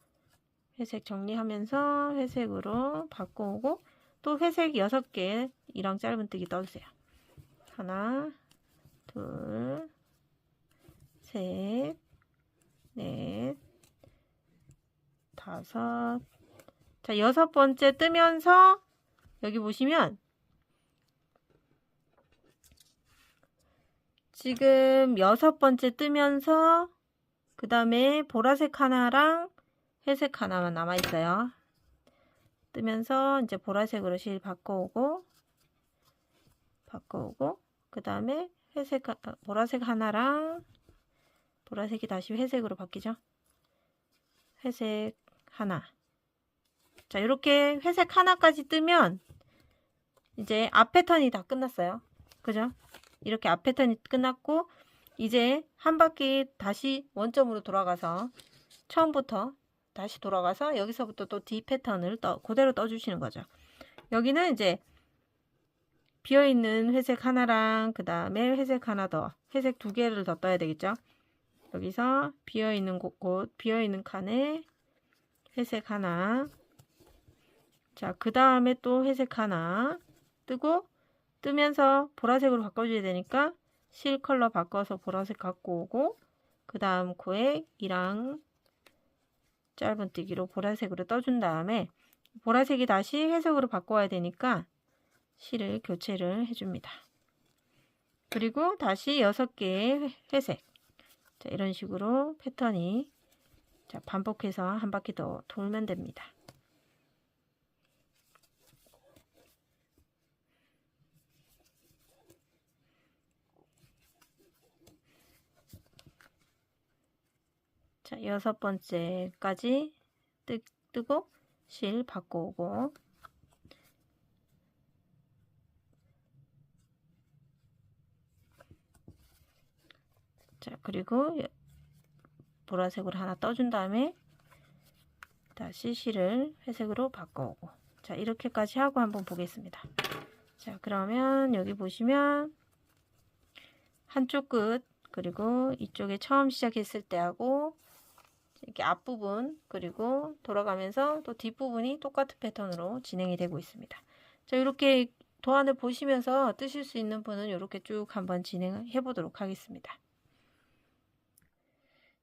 회색 정리하면서 회색으로 바꿔오고, 또 회색 6개 2랑 짧은뜨기 떠주세요. 하나, 둘, 셋, 넷, 5. 자, 6번째 뜨면서 여기 보시면 지금 6번째 뜨면서 그 다음에 보라색 하나랑 회색 하나만 남아 있어요. 뜨면서 이제 보라색으로 실 바꿔오고 그 다음에 보라색 하나랑 보라색이 다시 회색으로 바뀌죠. 회색 하나. 자, 이렇게 회색 하나까지 뜨면 이제 앞 패턴이 다 끝났어요. 그죠? 이렇게 앞 패턴이 끝났고, 이제 한 바퀴 다시 원점으로 돌아가서 처음부터 다시 돌아가서 여기서부터 또 뒤 패턴을 그대로 떠주시는 거죠. 여기는 이제 비어있는 회색 하나랑 그 다음에 회색 하나 더, 회색 2개를 더 떠야 되겠죠. 여기서 비어있는 곳, 비어있는 칸에 회색 하나. 자, 그 다음에 또 회색 하나 뜨고, 뜨면서 보라색으로 바꿔줘야 되니까 실 컬러 바꿔서 보라색 갖고 오고, 그 다음 코에 이랑 짧은뜨기로 보라색으로 떠준 다음에 보라색이 다시 회색으로 바꿔야 되니까 실을 교체를 해줍니다. 그리고 다시 6개의 회색. 자, 이런 식으로 패턴이 자, 반복해서 한 바퀴 더 돌면 됩니다. 자, 6번째까지 뜨고 실 바꿔오고, 자, 그리고 보라색으로 하나 떠준 다음에 다시 실을 회색으로 바꿔오고, 자, 이렇게까지 하고 한번 보겠습니다. 자, 그러면 여기 보시면 한쪽 끝, 그리고 이쪽에 처음 시작했을 때하고 이렇게 앞부분, 그리고 돌아가면서 또 뒷부분이 똑같은 패턴으로 진행이 되고 있습니다. 자, 이렇게 도안을 보시면서 뜨실 수 있는 분은 이렇게 쭉 한번 진행해 보도록 하겠습니다.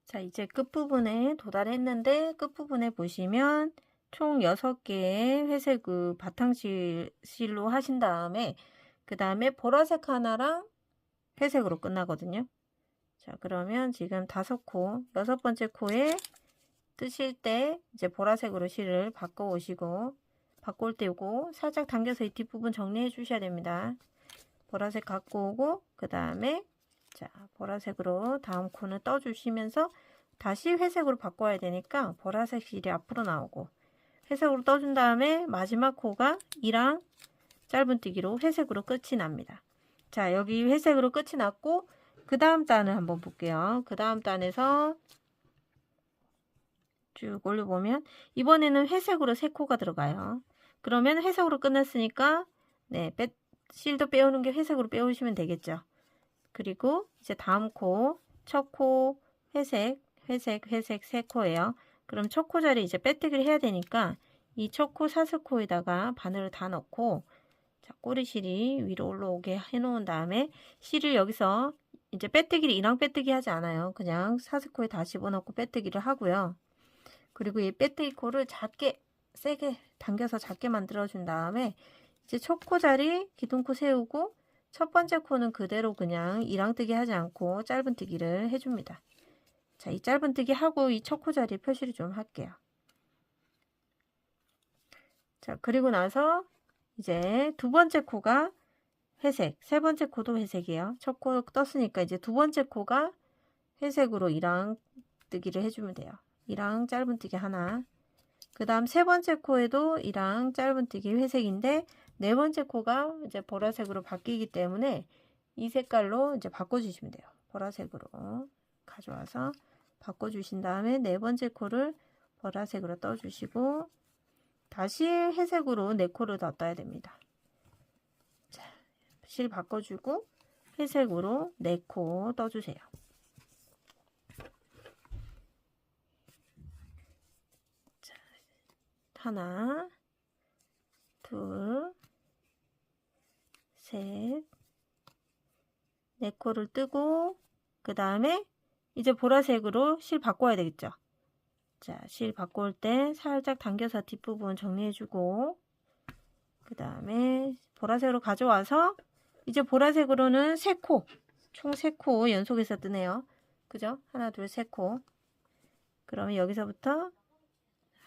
자, 이제 끝부분에 도달했는데 끝부분에 보시면 총 6개의 회색 바탕실로 하신 다음에 그 다음에 보라색 하나랑 회색으로 끝나거든요. 자, 그러면 지금 5코, 6번째 코에 뜨실 때 이제 보라색으로 실을 바꿔 오시고, 바꿀 때 요거 살짝 당겨서 이 뒷부분 정리해 주셔야 됩니다. 보라색 갖고 오고, 그 다음에 자, 보라색으로 다음 코는 떠 주시면서 다시 회색으로 바꿔야 되니까 보라색 실이 앞으로 나오고, 회색으로 떠준 다음에 마지막 코가 이랑 짧은뜨기로 회색으로 끝이 납니다. 자, 여기 회색으로 끝이 났고, 그 다음 단을 한번 볼게요. 그 다음 단에서 쭉 올려보면 이번에는 회색으로 3코가 들어가요. 그러면 회색으로 끝났으니까 네, 실도 빼오는 게 회색으로 빼오시면 되겠죠. 그리고 이제 다음 코, 첫 코 회색, 회색, 회색 3코예요. 그럼 첫 코 자리 이제 빼뜨기를 해야 되니까 이 첫 코 사슬코에다가 바늘을 다 넣고, 자, 꼬리실이 위로 올라오게 해놓은 다음에 실을 여기서 이제 빼뜨기를 이랑 빼뜨기 하지 않아요. 그냥 사슬코에 다 집어넣고 빼뜨기를 하고요. 그리고 이 빼뜨기 코를 작게 세게 당겨서 작게 만들어 준 다음에 이제 첫 코 자리 기둥코 세우고 첫 번째 코는 그대로 그냥 이랑뜨기 하지 않고 짧은뜨기를 해줍니다. 자, 이 짧은뜨기 하고 이 첫 코 자리에 표시를 좀 할게요. 자, 그리고 나서 이제 두 번째 코가 회색, 세 번째 코도 회색이에요. 첫 코 떴으니까 이제 두 번째 코가 회색으로 이랑뜨기를 해주면 돼요. 이랑 짧은뜨기 하나. 그 다음 세 번째 코에도 이랑 짧은뜨기 회색인데 네 번째 코가 이제 보라색으로 바뀌기 때문에 이 색깔로 이제 바꿔주시면 돼요. 보라색으로 가져와서 바꿔주신 다음에 네 번째 코를 보라색으로 떠주시고 다시 회색으로 네 코를 더 떠야 됩니다. 자, 실 바꿔주고 회색으로 네 코 떠주세요. 자, 하나, 둘, 셋, 네 코를 뜨고 그 다음에 이제 보라색으로 실 바꿔야 되겠죠. 자, 실 바꿀 때 살짝 당겨서 뒷부분 정리해주고 그 다음에 보라색으로 가져와서 이제 보라색으로는 3코, 총 3코 연속해서 뜨네요. 그죠? 하나, 둘, 3코. 그러면 여기서부터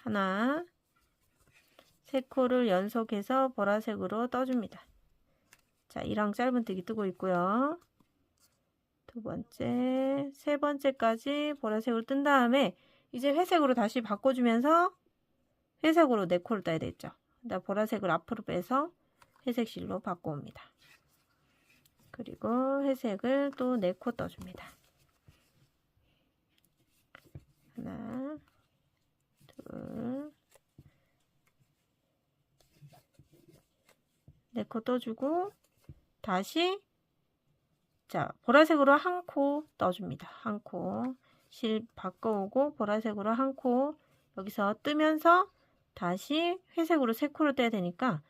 하나, 3코를 연속해서 보라색으로 떠줍니다. 자, 이랑 짧은뜨기 뜨고 있고요. 두 번째, 세 번째까지 보라색으로 뜬 다음에 이제 회색으로 다시 바꿔주면서 회색으로 4코를 떠야 되겠죠. 그다음 보라색을 앞으로 빼서 회색 실로 바꿔옵니다. 그리고 회색을 또 4코 떠줍니다. 하나, 둘, 4코 떠주고 다시 자, 보라색으로 한 코 떠줍니다. 한 코. 실 바꿔오고 보라색으로 한 코 여기서 뜨면서 다시 회색으로 세 코를 떼야 되니까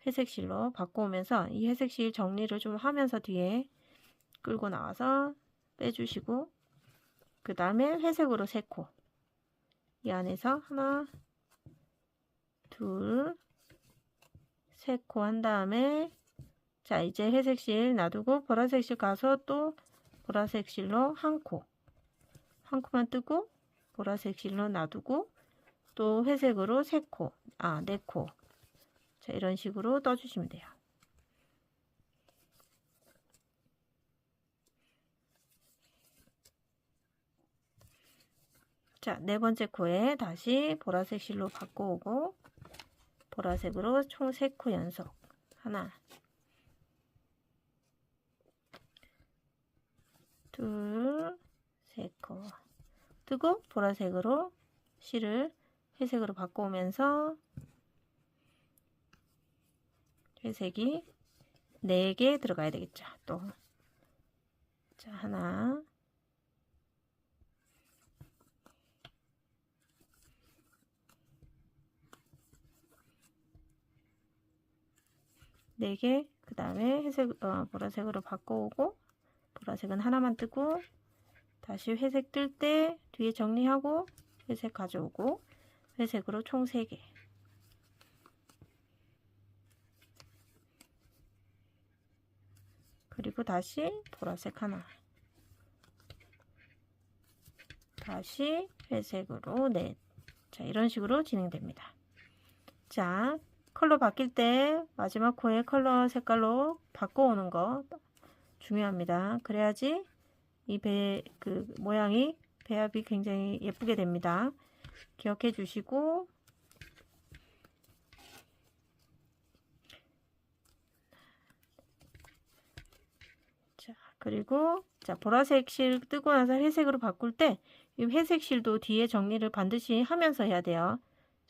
회색 실로 바꿔오면서 이 회색 실 정리를 좀 하면서 뒤에 끌고 나와서 빼주시고 그 다음에 회색으로 세 코, 이 안에서 하나, 둘, 세 코 한 다음에 자 이제 회색 실 놔두고 보라색 실 가서 또 보라색 실로 한 코만 뜨고 보라색 실로 놔두고 또 회색으로 세 코, 네 코. 자 이런 식으로 떠주시면 돼요. 자, 네 번째 코에 다시 보라색 실로 바꿔오고 보라색으로 총 3코 연속 하나, 둘, 3코 뜨고 보라색으로 실을 회색으로 바꿔오면서 회색이 4개 들어가야 되겠죠. 또 자, 하나, 네 개, 그 다음에 회색, 보라색으로 바꿔오고 보라색은 하나만 뜨고 다시 회색 뜰 때 뒤에 정리하고 회색 가져오고 회색으로 총 3개. 그리고 다시 보라색 하나. 다시 회색으로 넷. 자, 이런 식으로 진행됩니다. 자, 컬러 바뀔 때 마지막 코에 컬러 색깔로 바꿔오는 거 중요합니다. 그래야지 이 모양이 배합이 굉장히 예쁘게 됩니다. 기억해 주시고 자, 그리고 자, 보라색 실 뜨고 나서 회색으로 바꿀 때 이 회색 실도 뒤에 정리를 반드시 하면서 해야 돼요.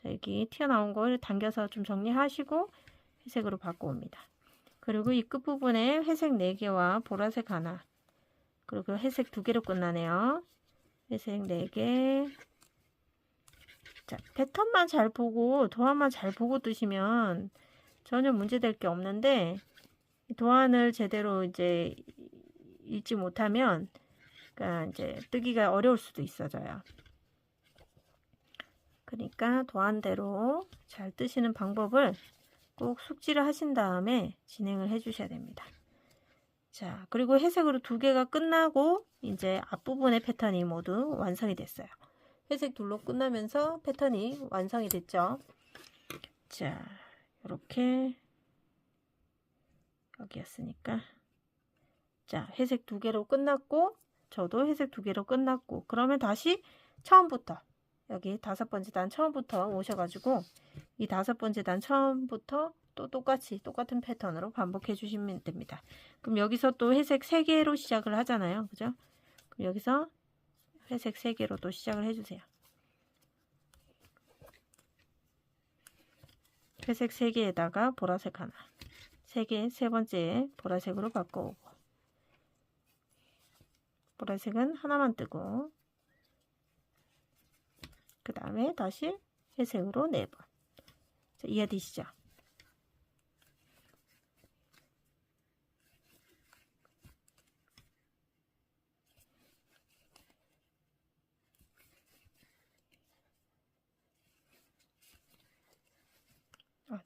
자, 여기 튀어나온 걸 당겨서 좀 정리하시고 회색으로 바꿔옵니다. 그리고 이 끝부분에 회색 4개와 보라색 하나, 그리고 회색 2개로 끝나네요. 회색 4개. 자, 패턴만 잘 보고 도안만 잘 보고 뜨시면 전혀 문제될 게 없는데 도안을 제대로 이제 읽지 못하면 그러니까 이제 뜨기가 어려울 수도 있어져요. 그러니까 도안대로 잘 뜨시는 방법을 꼭 숙지를 하신 다음에 진행을 해 주셔야 됩니다. 자, 그리고 회색으로 2개가 끝나고 이제 앞부분의 패턴이 모두 완성이 됐어요. 회색 둘로 끝나면서 패턴이 완성이 됐죠. 자, 이렇게 여기였으니까 자, 회색 2개로 끝났고 저도 회색 2개로 끝났고 그러면 다시 처음부터 여기 5번째 단 처음부터 오셔가지고 이 5번째 단 처음부터 또 똑같은 패턴으로 반복해 주시면 됩니다. 그럼 여기서 또 회색 3개로 시작을 하잖아요. 그죠? 그럼 여기서 회색 3개로 또 시작을 해주세요. 회색 3개에다가 보라색 하나, 3개, 세 번째 보라색으로 바꿔오고 보라색은 하나만 뜨고 그 다음에 다시 회색으로 4번. 자, 이해되시죠?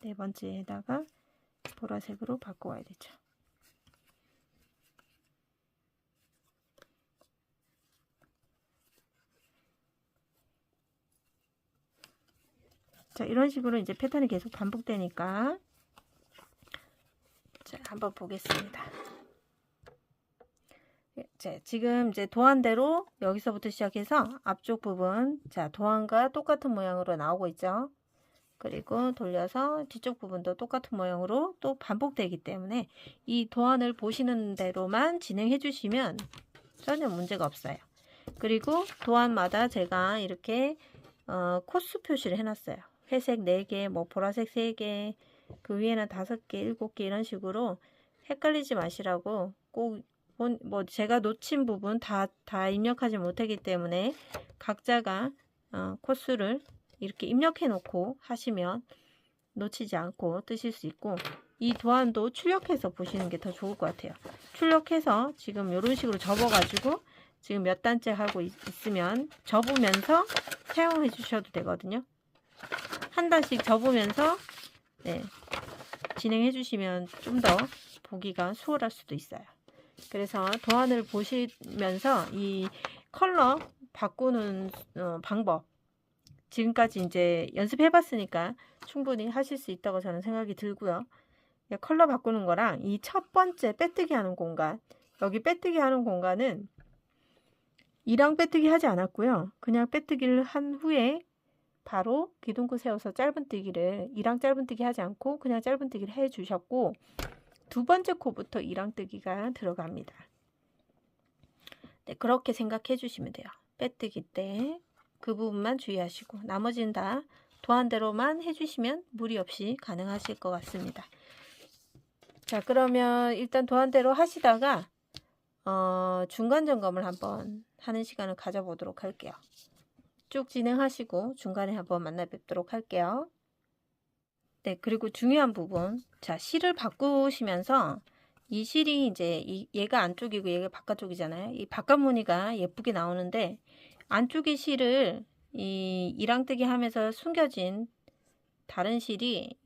네 번째에다가 보라색으로 바꿔와야 되죠. 자, 이런 식으로 이제 패턴이 계속 반복되니까 자, 한번 보겠습니다. 자, 지금 이제 도안대로 여기서부터 시작해서 앞쪽 부분 자, 도안과 똑같은 모양으로 나오고 있죠. 그리고 돌려서 뒤쪽 부분도 똑같은 모양으로 또 반복되기 때문에 이 도안을 보시는 대로만 진행해 주시면 전혀 문제가 없어요. 그리고 도안마다 제가 이렇게 코스 표시를 해놨어요. 회색 4개, 뭐 보라색 3개, 그 위에는 5개, 7개 이런 식으로 헷갈리지 마시라고 꼭 뭐 제가 놓친 부분 다 입력하지 못하기 때문에 각자가 코스를 이렇게 입력해 놓고 하시면 놓치지 않고 뜨실 수 있고, 이 도안도 출력해서 보시는 게 더 좋을 것 같아요. 출력해서 지금 이런 식으로 접어가지고 지금 몇 단째 하고 있으면 접으면서 사용해 주셔도 되거든요. 한 단씩 접으면서 네, 진행해 주시면 좀 더 보기가 수월할 수도 있어요. 그래서 도안을 보시면서 이 컬러 바꾸는 방법, 지금까지 이제 연습해 봤으니까 충분히 하실 수 있다고 저는 생각이 들고요. 컬러 바꾸는 거랑 이 첫 번째 빼뜨기 하는 공간, 여기 빼뜨기 하는 공간은 이랑 빼뜨기 하지 않았고요. 그냥 빼뜨기를 한 후에 바로 기둥코 세워서 짧은뜨기를, 이랑 짧은뜨기 하지 않고 그냥 짧은뜨기를 해 주셨고, 두 번째 코부터 이랑뜨기가 들어갑니다. 네, 그렇게 생각해 주시면 돼요. 빼뜨기 때 그 부분만 주의하시고 나머지는 다 도안대로만 해주시면 무리 없이 가능하실 것 같습니다. 자, 그러면 일단 도안대로 하시다가 중간 점검을 한번 하는 시간을 가져보도록 할게요. 쭉 진행하시고 중간에 한번 만나 뵙도록 할게요. 네, 그리고 중요한 부분, 자, 실을 바꾸시면서 이 실이 이제 얘가 안쪽이고 얘가 바깥쪽이잖아요. 이 바깥 무늬가 예쁘게 나오는데 안쪽의 실을 이 이랑뜨기 하면서 숨겨진 다른 실이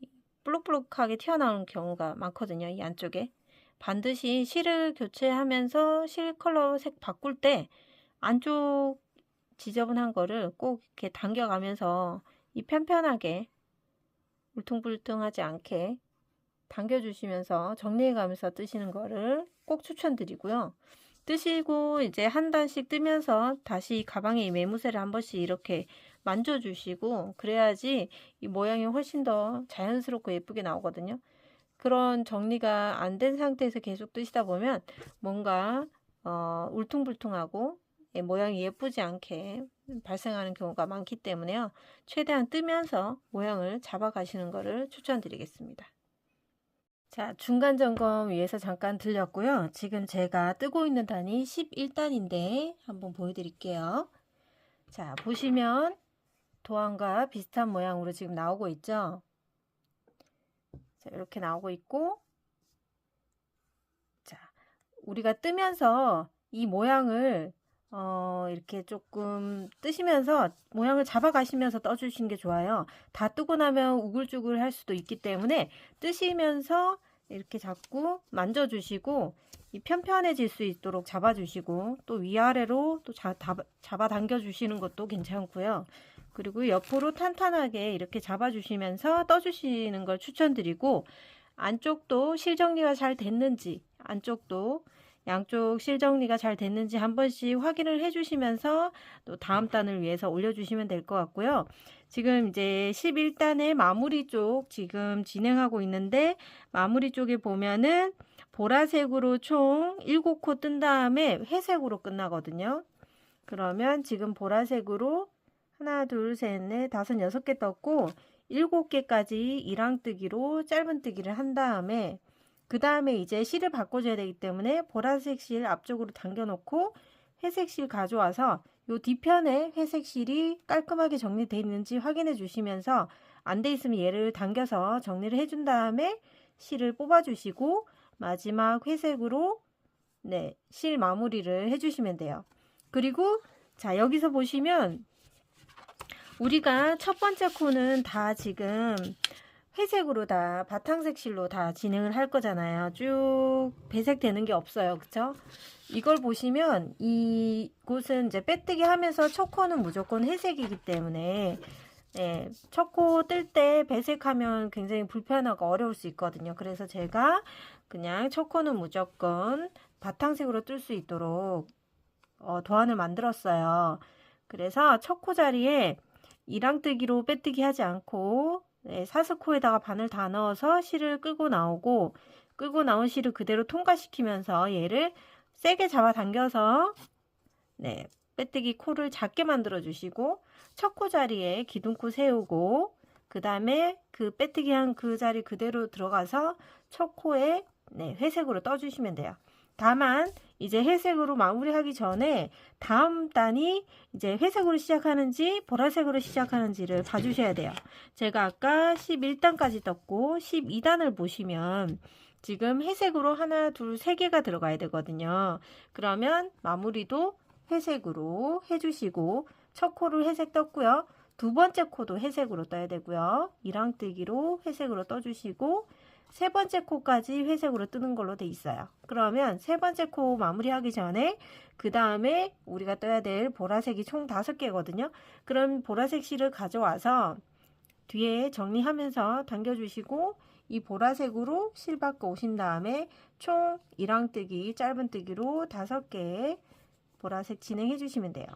볼록볼록하게 튀어나오는 경우가 많거든요. 이 안쪽에. 반드시 실을 교체하면서 실 컬러 색 바꿀 때 안쪽 지저분한 거를 꼭 이렇게 당겨가면서 이 편편하게 울퉁불퉁하지 않게 당겨주시면서 정리해가면서 뜨시는 거를 꼭 추천드리고요. 뜨시고 이제 한 단씩 뜨면서 다시 가방에 이 매무새를 한 번씩 이렇게 만져주시고 그래야지 이 모양이 훨씬 더 자연스럽고 예쁘게 나오거든요. 그런 정리가 안 된 상태에서 계속 뜨시다 보면 뭔가 울퉁불퉁하고 모양이 예쁘지 않게 발생하는 경우가 많기 때문에요. 최대한 뜨면서 모양을 잡아가시는 것을 추천드리겠습니다. 자, 중간 점검 위해서 잠깐 들렸고요. 지금 제가 뜨고 있는 단이 11단인데 한번 보여드릴게요. 자, 보시면 도안과 비슷한 모양으로 지금 나오고 있죠. 자, 이렇게 나오고 있고, 자, 우리가 뜨면서 이 모양을 이렇게 조금 뜨시면서 모양을 잡아가시면서 떠주시는 게 좋아요. 다 뜨고 나면 우글쭈글 할 수도 있기 때문에 뜨시면서 이렇게 자꾸 만져주시고 이 편편해질 수 있도록 잡아주시고 또 위아래로 또 잡아당겨 주시는 것도 괜찮고요. 그리고 옆으로 탄탄하게 이렇게 잡아주시면서 떠주시는 걸 추천드리고, 안쪽도 실 정리가 잘 됐는지, 안쪽도 양쪽 실 정리가 잘 됐는지 한 번씩 확인을 해주시면서 또 다음 단을 위해서 올려주시면 될 것 같고요. 지금 이제 11단의 마무리 쪽 지금 진행하고 있는데, 마무리 쪽에 보면은 보라색으로 총 7코 뜬 다음에 회색으로 끝나거든요. 그러면 지금 보라색으로 하나, 둘, 셋, 넷, 다섯, 6개 떴고 7개까지 이랑뜨기로 짧은뜨기를 한 다음에 그 다음에 이제 실을 바꿔줘야 되기 때문에 보라색 실 앞쪽으로 당겨놓고 회색 실 가져와서 요 뒤편에 회색 실이 깔끔하게 정리되어 있는지 확인해 주시면서 안 돼 있으면 얘를 당겨서 정리를 해준 다음에 실을 뽑아 주시고 마지막 회색으로 네, 실 마무리를 해주시면 돼요. 그리고 자, 여기서 보시면 우리가 첫 번째 코는 다 지금 회색으로 다 바탕색 실로 다 진행을 할 거잖아요. 쭉 배색 되는 게 없어요. 그쵸? 이걸 보시면 이곳은 이제 빼뜨기 하면서 첫 코는 무조건 회색이기 때문에 네, 첫 코 뜰 때 배색하면 굉장히 불편하고 어려울 수 있거든요. 그래서 제가 그냥 첫 코는 무조건 바탕색으로 뜰 수 있도록 도안을 만들었어요. 그래서 첫 코 자리에 이랑뜨기로 빼뜨기 하지 않고 네, 사스코에다가 바늘 다 넣어서 실을 끌고 나오고, 끌고 나온 실을 그대로 통과시키면서 얘를 세게 잡아당겨서 네, 빼뜨기 코를 작게 만들어 주시고 첫 코 자리에 기둥코 세우고 그 다음에 그 빼뜨기 한 그 자리 그대로 들어가서 첫 코에 네, 회색으로 떠주시면 돼요. 다만 이제 회색으로 마무리하기 전에 다음 단이 이제 회색으로 시작하는지 보라색으로 시작하는지를 봐주셔야 돼요. 제가 아까 11단까지 떴고 12단을 보시면 지금 회색으로 하나, 둘, 세 개가 들어가야 되거든요. 그러면 마무리도 회색으로 해주시고 첫 코를 회색 떴고요. 두 번째 코도 회색으로 떠야 되고요. 이랑뜨기로 회색으로 떠주시고 세 번째 코까지 회색으로 뜨는 걸로 돼 있어요. 그러면 세 번째 코 마무리하기 전에 그 다음에 우리가 떠야 될 보라색이 총 5개거든요. 그럼 보라색 실을 가져와서 뒤에 정리하면서 당겨주시고 이 보라색으로 실 받고 오신 다음에 총 이랑뜨기 짧은뜨기로 5개 보라색 진행해 주시면 돼요.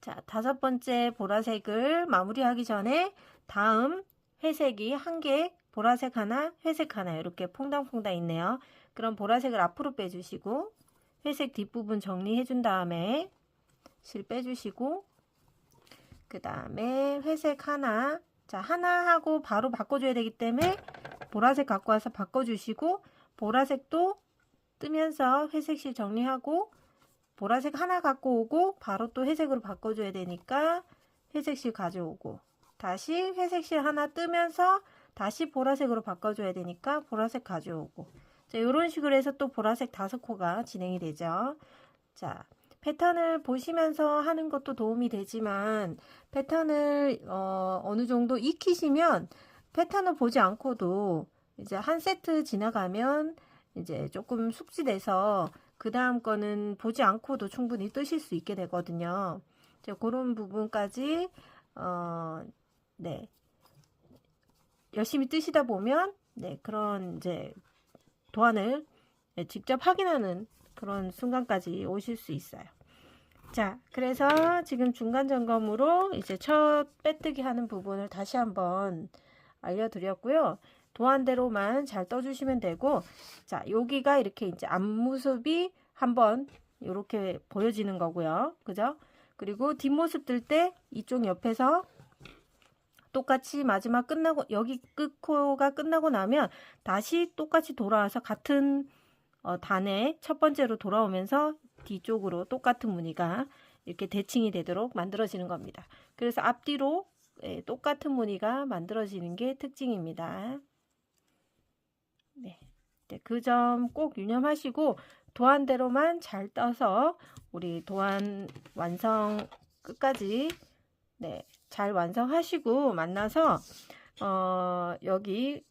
자, 5번째 보라색을 마무리하기 전에 다음 회색이 한 개, 보라색 하나, 회색 하나 이렇게 퐁당퐁당 있네요. 그럼 보라색을 앞으로 빼주시고 회색 뒷부분 정리해 준 다음에 실 빼주시고 그 다음에 회색 하나, 자 하나 하고 바로 바꿔줘야 되기 때문에 보라색 갖고 와서 바꿔주시고 보라색도 뜨면서 회색 실 정리하고 보라색 하나 갖고 오고 바로 또 회색으로 바꿔줘야 되니까 회색 실 가져오고 다시 회색 실 하나 뜨면서 다시 보라색으로 바꿔줘야 되니까 보라색 가져오고 자, 이런 식으로 해서 또 보라색 5코가 진행이 되죠. 자, 패턴을 보시면서 하는 것도 도움이 되지만 패턴을 어느 정도 익히시면 패턴을 보지 않고도 이제 한 세트 지나가면 이제 조금 숙지돼서 그 다음 거는 보지 않고도 충분히 뜨실 수 있게 되거든요. 그런 부분까지 네, 열심히 뜨시다 보면 네, 그런 이제 도안을 직접 확인하는 그런 순간까지 오실 수 있어요. 자, 그래서 지금 중간 점검으로 이제 첫 빼뜨기 하는 부분을 다시 한번 알려드렸고요. 도안대로만 잘 떠주시면 되고, 자, 여기가 이렇게 이제 앞모습이 한번 이렇게 보여지는 거고요. 그죠? 그리고 뒷모습 뜰 때 이쪽 옆에서 똑같이 마지막 끝나고, 여기 끝코가 끝나고 나면 다시 똑같이 돌아와서 같은 단에 첫 번째로 돌아오면서 뒤쪽으로 똑같은 무늬가 이렇게 대칭이 되도록 만들어지는 겁니다. 그래서 앞뒤로 똑같은 무늬가 만들어지는 게 특징입니다. 네, 그 점 꼭 유념하시고 도안대로만 잘 떠서 우리 도안 완성 끝까지 네, 잘 완성하시고 만나서 여기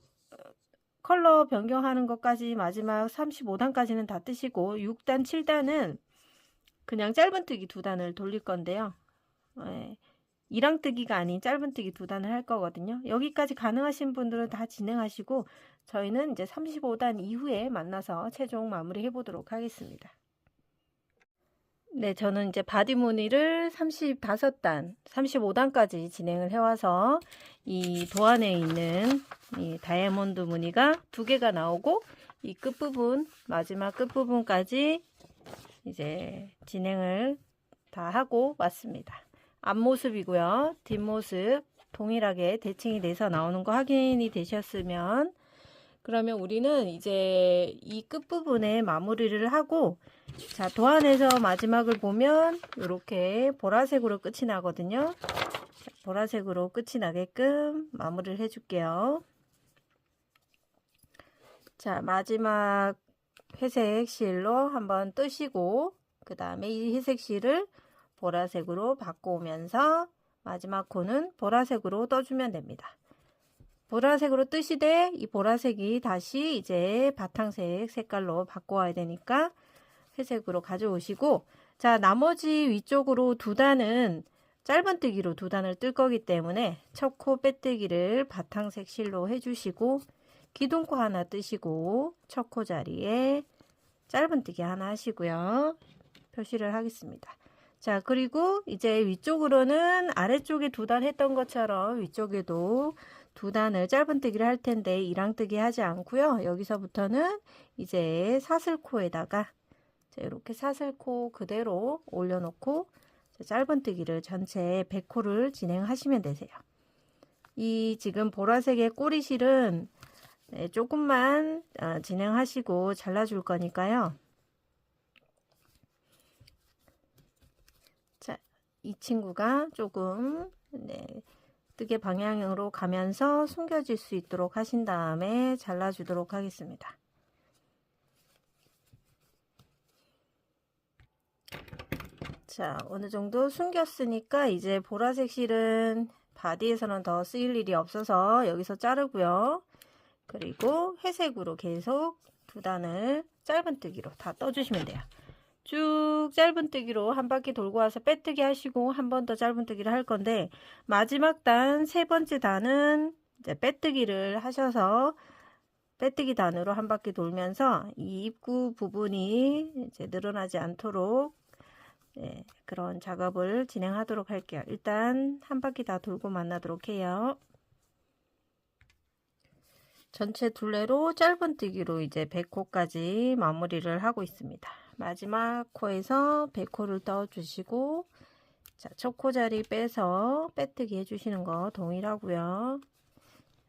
컬러 변경하는 것까지 마지막 35단까지는 다 뜨시고 6단, 7단은 그냥 짧은뜨기 2단을 돌릴 건데요. 이랑뜨기가 아닌 짧은뜨기 2단을 할 거거든요. 여기까지 가능하신 분들은 다 진행하시고 저희는 이제 35단 이후에 만나서 최종 마무리 해보도록 하겠습니다. 네, 저는 이제 바디 무늬를 35단, 35단까지 진행을 해와서 이 도안에 있는 이 다이아몬드 무늬가 2개가 나오고 이 끝부분, 마지막 끝부분까지 이제 진행을 다 하고 왔습니다. 앞모습이고요. 뒷모습 동일하게 대칭이 돼서 나오는 거 확인이 되셨으면 그러면 우리는 이제 이 끝부분에 마무리를 하고 자, 도안에서 마지막을 보면 이렇게 보라색으로 끝이 나거든요. 자, 보라색으로 끝이 나게끔 마무리를 해줄게요. 자, 마지막 회색 실로 한번 뜨시고 그 다음에 이 회색 실을 보라색으로 바꿔오면서 마지막 코는 보라색으로 떠주면 됩니다. 보라색으로 뜨시되 이 보라색이 다시 이제 바탕색 색깔로 바꿔와야 되니까 회색으로 가져오시고 자 나머지 위쪽으로 2단은 짧은뜨기로 2단을 뜰 거기 때문에 첫 코 빼뜨기를 바탕색 실로 해주시고 기둥코 하나 뜨시고 첫 코 자리에 짧은뜨기 하나 하시고요. 표시를 하겠습니다. 자 그리고 이제 위쪽으로는 아래쪽에 2단 했던 것처럼 위쪽에도 2단을 짧은뜨기를 할 텐데 이랑뜨기 하지 않고요. 여기서부터는 이제 사슬코에다가 자, 이렇게 사슬코 그대로 올려놓고 짧은뜨기를 전체 100코를 진행하시면 되세요. 이 지금 보라색의 꼬리실은 조금만 진행하시고 잘라줄 거니까요. 자, 이 친구가 조금 뜨개 방향으로 가면서 숨겨질 수 있도록 하신 다음에 잘라주도록 하겠습니다. 자, 어느 정도 숨겼으니까 이제 보라색 실은 바디에서는 더 쓰일 일이 없어서 여기서 자르고요. 그리고 회색으로 계속 두 단을 짧은뜨기로 다 떠주시면 돼요. 쭉 짧은뜨기로 한 바퀴 돌고 와서 빼뜨기 하시고 한 번 더 짧은뜨기를 할 건데, 마지막 단 세 번째 단은 이제 빼뜨기를 하셔서 빼뜨기 단으로 한 바퀴 돌면서 이 입구 부분이 이제 늘어나지 않도록 그런 작업을 진행하도록 할게요. 일단 한 바퀴 다 돌고 만나도록 해요. 전체 둘레로 짧은뜨기로 이제 100코까지 마무리를 하고 있습니다. 마지막 코에서 100코를 떠주시고, 자, 첫 코 자리 빼서 빼뜨기 해주시는 거 동일하고요.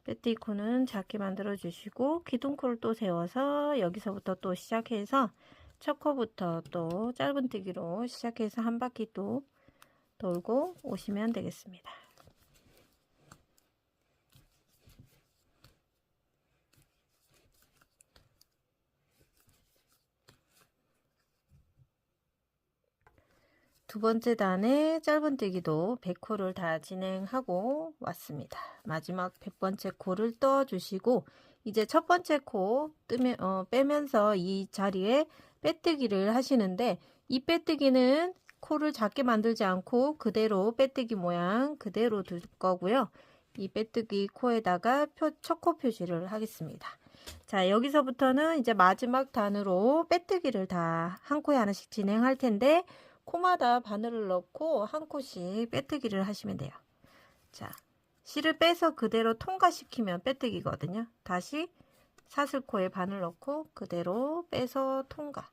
빼뜨기 코는 작게 만들어 주시고 기둥코를 또 세워서 여기서부터 또 시작해서 첫 코부터 또 짧은뜨기로 시작해서 한 바퀴 또 돌고 오시면 되겠습니다. 두 번째 단에 짧은뜨기도 100코를 다 진행하고 왔습니다. 마지막 100번째 코를 떠주시고 이제 첫 번째 코 빼면서 이 자리에 빼뜨기를 하시는데, 이 빼뜨기는 코를 작게 만들지 않고 그대로 빼뜨기 모양 그대로 둘 거고요. 이 빼뜨기 코에다가 첫 코 표시를 하겠습니다. 자, 여기서부터는 이제 마지막 단으로 빼뜨기를 다 한 코에 하나씩 진행할 텐데, 코마다 바늘을 넣고 한 코씩 빼뜨기를 하시면 돼요. 자, 실을 빼서 그대로 통과시키면 빼뜨기거든요. 다시 사슬코에 바늘 넣고 그대로 빼서 통과.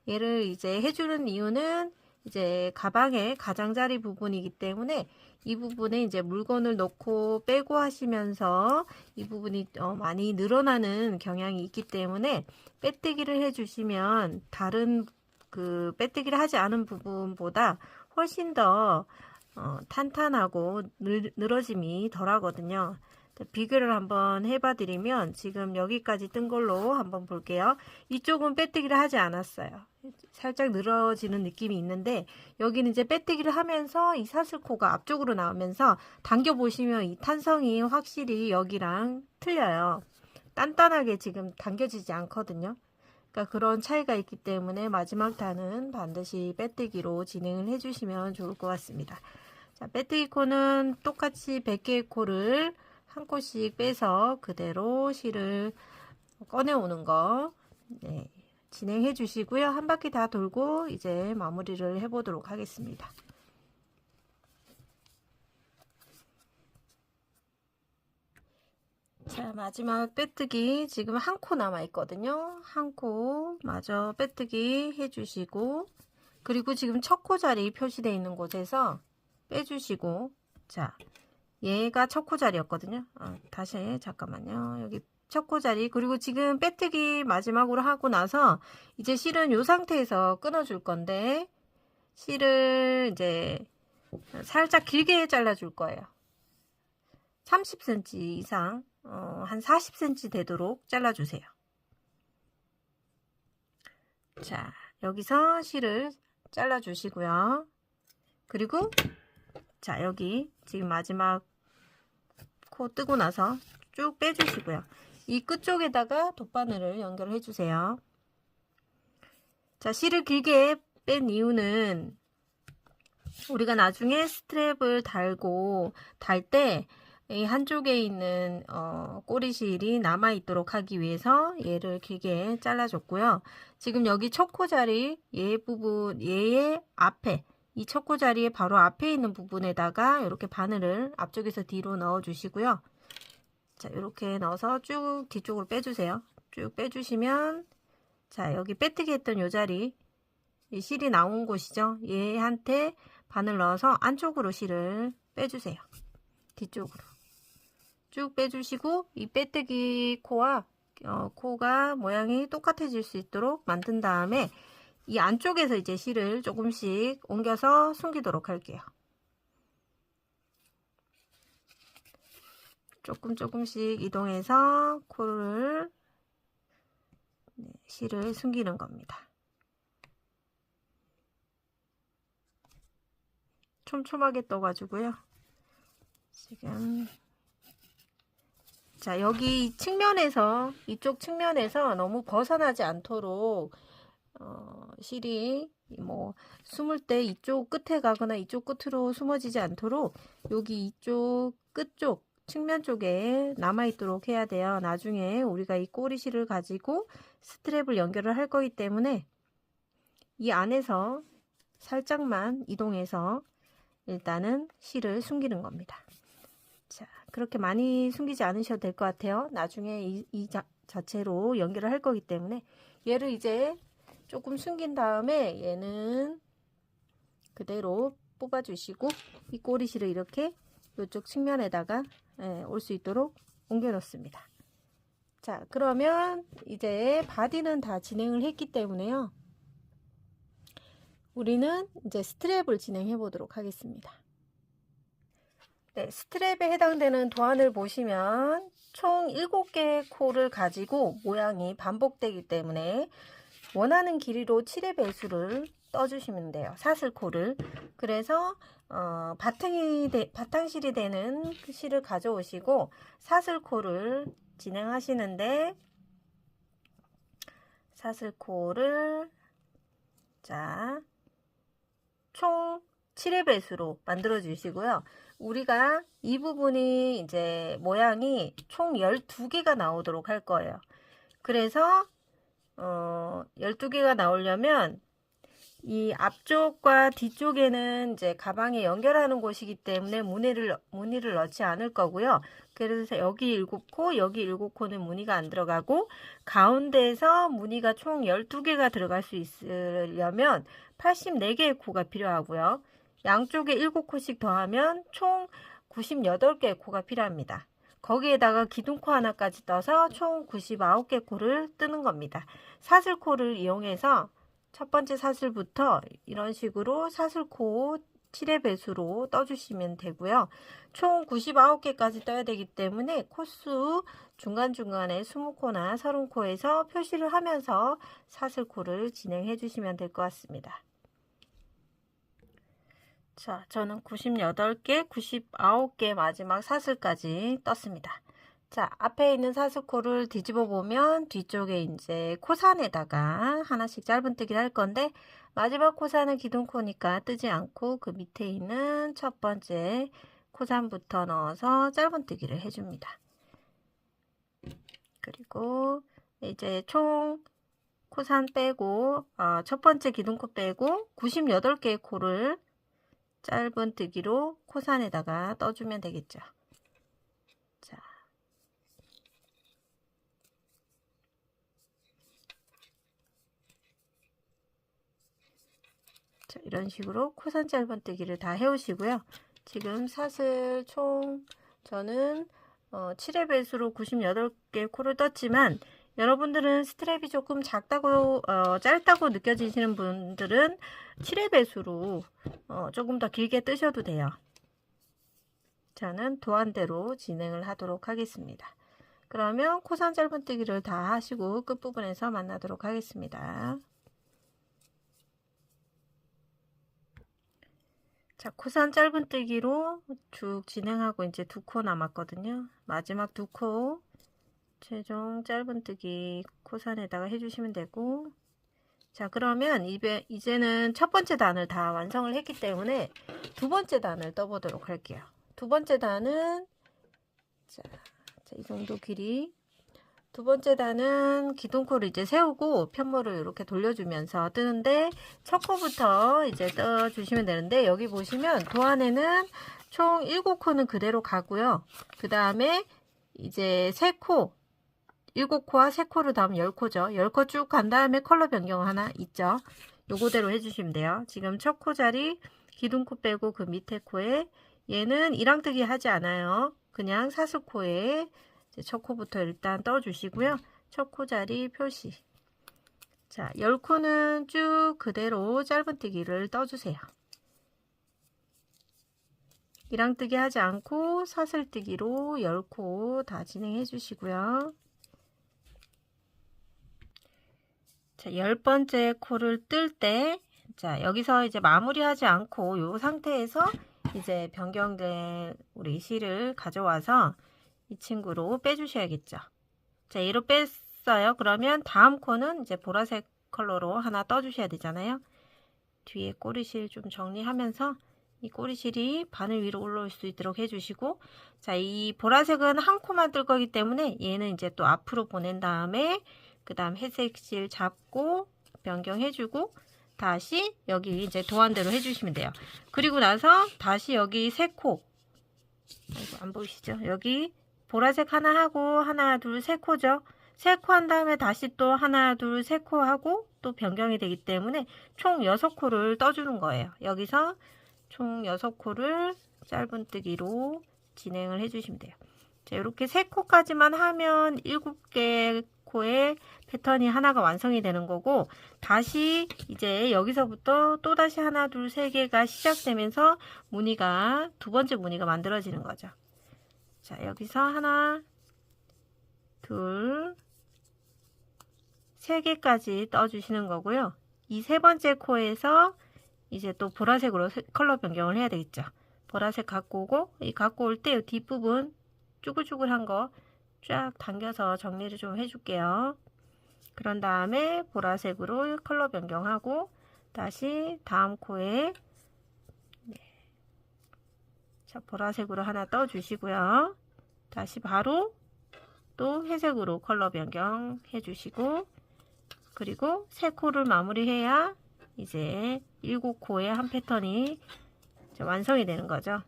얘를 이제 해주는 이유는 이제 가방의 가장자리 부분이기 때문에 이 부분에 이제 물건을 넣고 빼고 하시면서 이 부분이 많이 늘어나는 경향이 있기 때문에 빼뜨기를 해주시면 다른 그 빼뜨기를 하지 않은 부분보다 훨씬 더 탄탄하고 늘어짐이 덜 하거든요. 비교를 한번 해봐 드리면 지금 여기까지 뜬 걸로 한번 볼게요. 이쪽은 빼뜨기를 하지 않았어요. 살짝 늘어지는 느낌이 있는데, 여기는 이제 빼뜨기를 하면서 이 사슬코가 앞쪽으로 나오면서 당겨 보시면 이 탄성이 확실히 여기랑 틀려요. 단단하게 지금 당겨지지 않거든요. 그러니까 그런 차이가 있기 때문에 마지막 단은 반드시 빼뜨기로 진행을 해주시면 좋을 것 같습니다. 자, 빼뜨기 코는 똑같이 100개의 코를 한 코씩 빼서 그대로 실을 꺼내오는 거 진행해 주시고요. 한 바퀴 다 돌고 이제 마무리를 해보도록 하겠습니다. 자, 마지막 빼뜨기 지금 한 코 남아 있거든요. 한 코 마저 빼뜨기 해주시고, 그리고 지금 첫 코 자리 표시되어 있는 곳에서 빼주시고, 자, 얘가 첫 코 자리였거든요. 다시 잠깐만요. 여기 첫 코 자리, 그리고 지금 빼뜨기 마지막으로 하고 나서 이제 실은 이 상태에서 끊어 줄 건데, 실을 이제 살짝 길게 잘라 줄 거예요. 30cm 이상, 한 40cm 되도록 잘라 주세요. 자, 여기서 실을 잘라 주시고요. 그리고 자, 여기 지금 마지막 코 뜨고 나서 쭉 빼주시고요. 이 끝쪽에다가 돗바늘을 연결해 주세요. 자, 실을 길게 뺀 이유는 우리가 나중에 스트랩을 달 때 이 한쪽에 있는 꼬리실이 남아 있도록 하기 위해서 얘를 길게 잘라줬고요. 지금 여기 첫 코 자리 얘의 앞에, 이 첫 코 자리에 바로 앞에 있는 부분에다가 이렇게 바늘을 앞쪽에서 뒤로 넣어 주시고요. 자, 이렇게 넣어서 쭉 뒤쪽으로 빼주세요. 쭉 빼주시면, 자, 여기 빼뜨기 했던 요 자리, 이 실이 나온 곳이죠. 얘한테 바늘 넣어서 안쪽으로 실을 빼주세요. 뒤쪽으로 쭉 빼주시고 이 빼뜨기 코와 코가 모양이 똑같아질 수 있도록 만든 다음에 이 안쪽에서 이제 실을 조금씩 옮겨서 숨기도록 할게요. 조금씩 이동해서 코를 실을 숨기는 겁니다. 촘촘하게 떠가지고요. 지금 자, 여기 측면에서 이쪽 측면에서 너무 벗어나지 않도록 실이 뭐 숨을 때 이쪽 끝에 가거나 이쪽 끝으로 숨어지지 않도록 여기 이쪽 끝쪽 측면 쪽에 남아 있도록 해야 돼요. 나중에 우리가 이 꼬리실을 가지고 스트랩을 연결을 할 거기 때문에 이 안에서 살짝만 이동해서 일단은 실을 숨기는 겁니다. 자, 그렇게 많이 숨기지 않으셔도 될 것 같아요. 나중에 이 자체로 연결을 할 거기 때문에 얘를 이제 조금 숨긴 다음에 얘는 그대로 뽑아 주시고 이 꼬리실을 이렇게 이쪽 측면에다가 올 수 있도록 옮겨 놓습니다. 자, 그러면 이제 바디는 다 진행을 했기 때문에요. 우리는 이제 스트랩을 진행해 보도록 하겠습니다. 네, 스트랩에 해당되는 도안을 보시면 총 7개의 코를 가지고 모양이 반복되기 때문에 원하는 길이로 7의 배수를 떠주시면 돼요. 사슬코를. 그래서 바탕실이 되는 실을 가져오시고 사슬코를 진행하시는데 사슬코를 자, 총 7의 배수로 만들어 주시고요. 우리가 이 부분이 이제 모양이 총 12개가 나오도록 할 거예요. 그래서 12개가 나오려면 이 앞쪽과 뒤쪽에는 이제 가방에 연결하는 곳이기 때문에 무늬를 넣지 않을 거고요. 그래서 여기 7코, 여기 7코는 무늬가 안 들어가고 가운데에서 무늬가 총 12개가 들어갈 수 있으려면 84개의 코가 필요하고요. 양쪽에 7코씩 더하면 총 98개의 코가 필요합니다. 거기에다가 기둥코 하나까지 떠서 총 99개 코를 뜨는 겁니다. 사슬코를 이용해서 첫 번째 사슬부터 이런 식으로 사슬코 7의 배수로 떠주시면 되고요. 총 99개까지 떠야 되기 때문에 코수 중간중간에 20코나 30코에서 표시를 하면서 사슬코를 진행해 주시면 될 것 같습니다. 자, 저는 98개, 99개 마지막 사슬까지 떴습니다. 자, 앞에 있는 사슬코를 뒤집어 보면 뒤쪽에 이제 코산에다가 하나씩 짧은뜨기를 할 건데 마지막 코산은 기둥코니까 뜨지 않고 그 밑에 있는 첫 번째 코산부터 넣어서 짧은뜨기를 해줍니다. 그리고 이제 총 코산 빼고 첫 번째 기둥코 빼고 98개의 코를 짧은뜨기로 코산에다가 떠주면 되겠죠. 자, 이런 식으로 코산 짧은뜨기를 다 해오시고요. 지금 사슬 총 저는 7의 배수로 98개 코를 떴지만 여러분들은 스트랩이 조금 작다고 짧다고 느껴지시는 분들은 7의 배수로 조금 더 길게 뜨셔도 돼요. 저는 도안대로 진행을 하도록 하겠습니다. 그러면 코산 짧은뜨기를 다 하시고 끝부분에서 만나도록 하겠습니다. 자, 코산 짧은뜨기로 쭉 진행하고 이제 2코 남았거든요. 마지막 2코 최종 짧은뜨기 코산에다가 해주시면 되고, 자, 그러면 이제는 첫 번째 단을 다 완성을 했기 때문에 두 번째 단을 떠보도록 할게요. 두 번째 단은 자, 이 정도 길이. 두 번째 단은 기둥코를 이제 세우고 편모를 이렇게 돌려주면서 뜨는데 첫 코부터 이제 떠주시면 되는데 여기 보시면 도안에는 총 7코는 그대로 가고요. 그 다음에 이제 3코 7코와 3코를 다음 10코죠. 10코 쭉 간 다음에 컬러 변경 하나 있죠. 요거대로 해주시면 돼요. 지금 첫 코 자리 기둥코 빼고 그 밑에 코에 얘는 이랑뜨기 하지 않아요. 그냥 사슬코에 첫 코부터 일단 떠주시고요. 첫 코 자리 표시. 자, 10코는 쭉 그대로 짧은뜨기를 떠주세요. 이랑뜨기 하지 않고 사슬뜨기로 10코 다 진행해 주시고요. 자, 10번째 코를 뜰 때, 자, 여기서 이제 마무리하지 않고 이 상태에서 이제 변경된 우리 실을 가져와서 이 친구로 빼주셔야겠죠. 자, 얘로 뺐어요. 그러면 다음 코는 이제 보라색 컬러로 하나 떠주셔야 되잖아요. 뒤에 꼬리실 좀 정리하면서 이 꼬리실이 바늘 위로 올라올 수 있도록 해주시고, 자, 이 보라색은 한 코만 뜰 거기 때문에 얘는 이제 또 앞으로 보낸 다음에 그 다음 회색 실 잡고 변경해주고 다시 여기 이제 도안대로 해주시면 돼요. 그리고 나서 다시 여기 세 코, 안 보이시죠? 여기 보라색 하나 하고 하나 둘 세 코죠. 세 코 한 다음에 다시 또 하나 둘 세 코 하고 또 변경이 되기 때문에 총 6코를 떠주는 거예요. 여기서 총 6코를 짧은뜨기로 진행을 해주시면 돼요. 자, 이렇게 3코까지만 하면 7개 코의 패턴이 하나가 완성이 되는 거고, 다시 이제 여기서부터 또 다시 하나 둘 세 개가 시작되면서 무늬가 두 번째 무늬가 만들어지는 거죠. 자, 여기서 하나 둘 세 개까지 떠주시는 거고요. 이 세 번째 코에서 이제 또 보라색으로 컬러 변경을 해야 되겠죠. 보라색 갖고 오고, 이 갖고 올 때 뒷부분 쭈글쭈글한 거 쫙 당겨서 정리를 좀 해줄게요. 그런 다음에 보라색으로 컬러 변경하고 다시 다음 코에 자, 보라색으로 하나 떠 주시고요. 다시 바로 또 회색으로 컬러 변경 해 주시고, 그리고 세 코를 마무리해야 이제 7코의 한 패턴이 완성이 되는 거죠.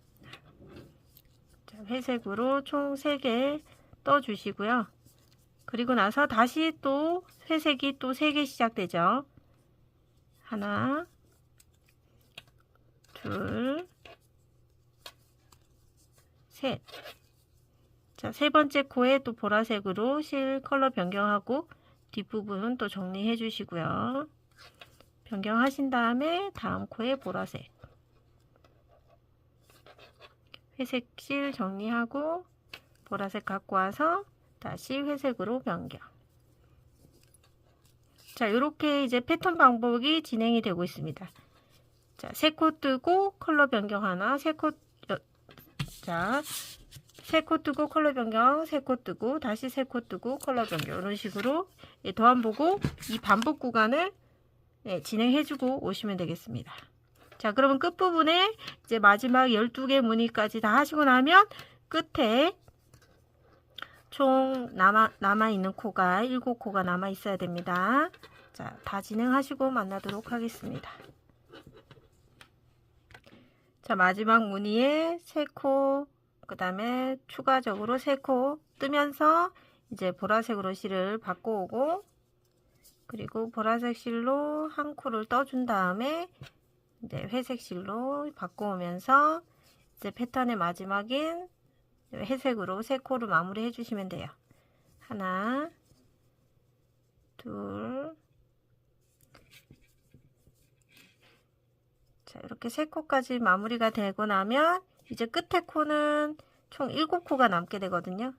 자, 회색으로 총 3개 떠 주시고요. 그리고 나서 다시 또 회색이 또 3개 시작되죠. 하나, 둘, 셋. 자, 세 번째 코에 또 보라색으로 실 컬러 변경하고 뒷부분 또 정리해 주시고요. 변경하신 다음에 다음 코에 보라색. 회색 실 정리하고 보라색 갖고 와서 다시 회색으로 변경. 자, 이렇게 이제 패턴 방법이 진행이 되고 있습니다. 자, 3코 뜨고 컬러 변경 하나, 3코, 자, 3코 뜨고 컬러 변경, 3코 뜨고 다시 3코 뜨고 컬러 변경, 이런 식으로 도안 보고 이 반복 구간을 진행해주고 오시면 되겠습니다. 자, 그러면 끝부분에 이제 마지막 12개 무늬까지 다 하시고 나면 끝에 총 남아있는 코가 7코가 남아 있어야 됩니다. 자, 다 진행하시고 만나도록 하겠습니다. 자, 마지막 무늬에 3코, 그 다음에 추가적으로 3코 뜨면서 이제 보라색으로 실을 바꿔오고, 그리고 보라색 실로 한 코를 떠준 다음에 이제 회색 실로 바꿔오면서 이제 패턴의 마지막인 회색으로 3코를 마무리 해주시면 돼요. 하나, 둘, 자, 이렇게 3코까지 마무리가 되고 나면 이제 끝에 코는 총 7코가 남게 되거든요.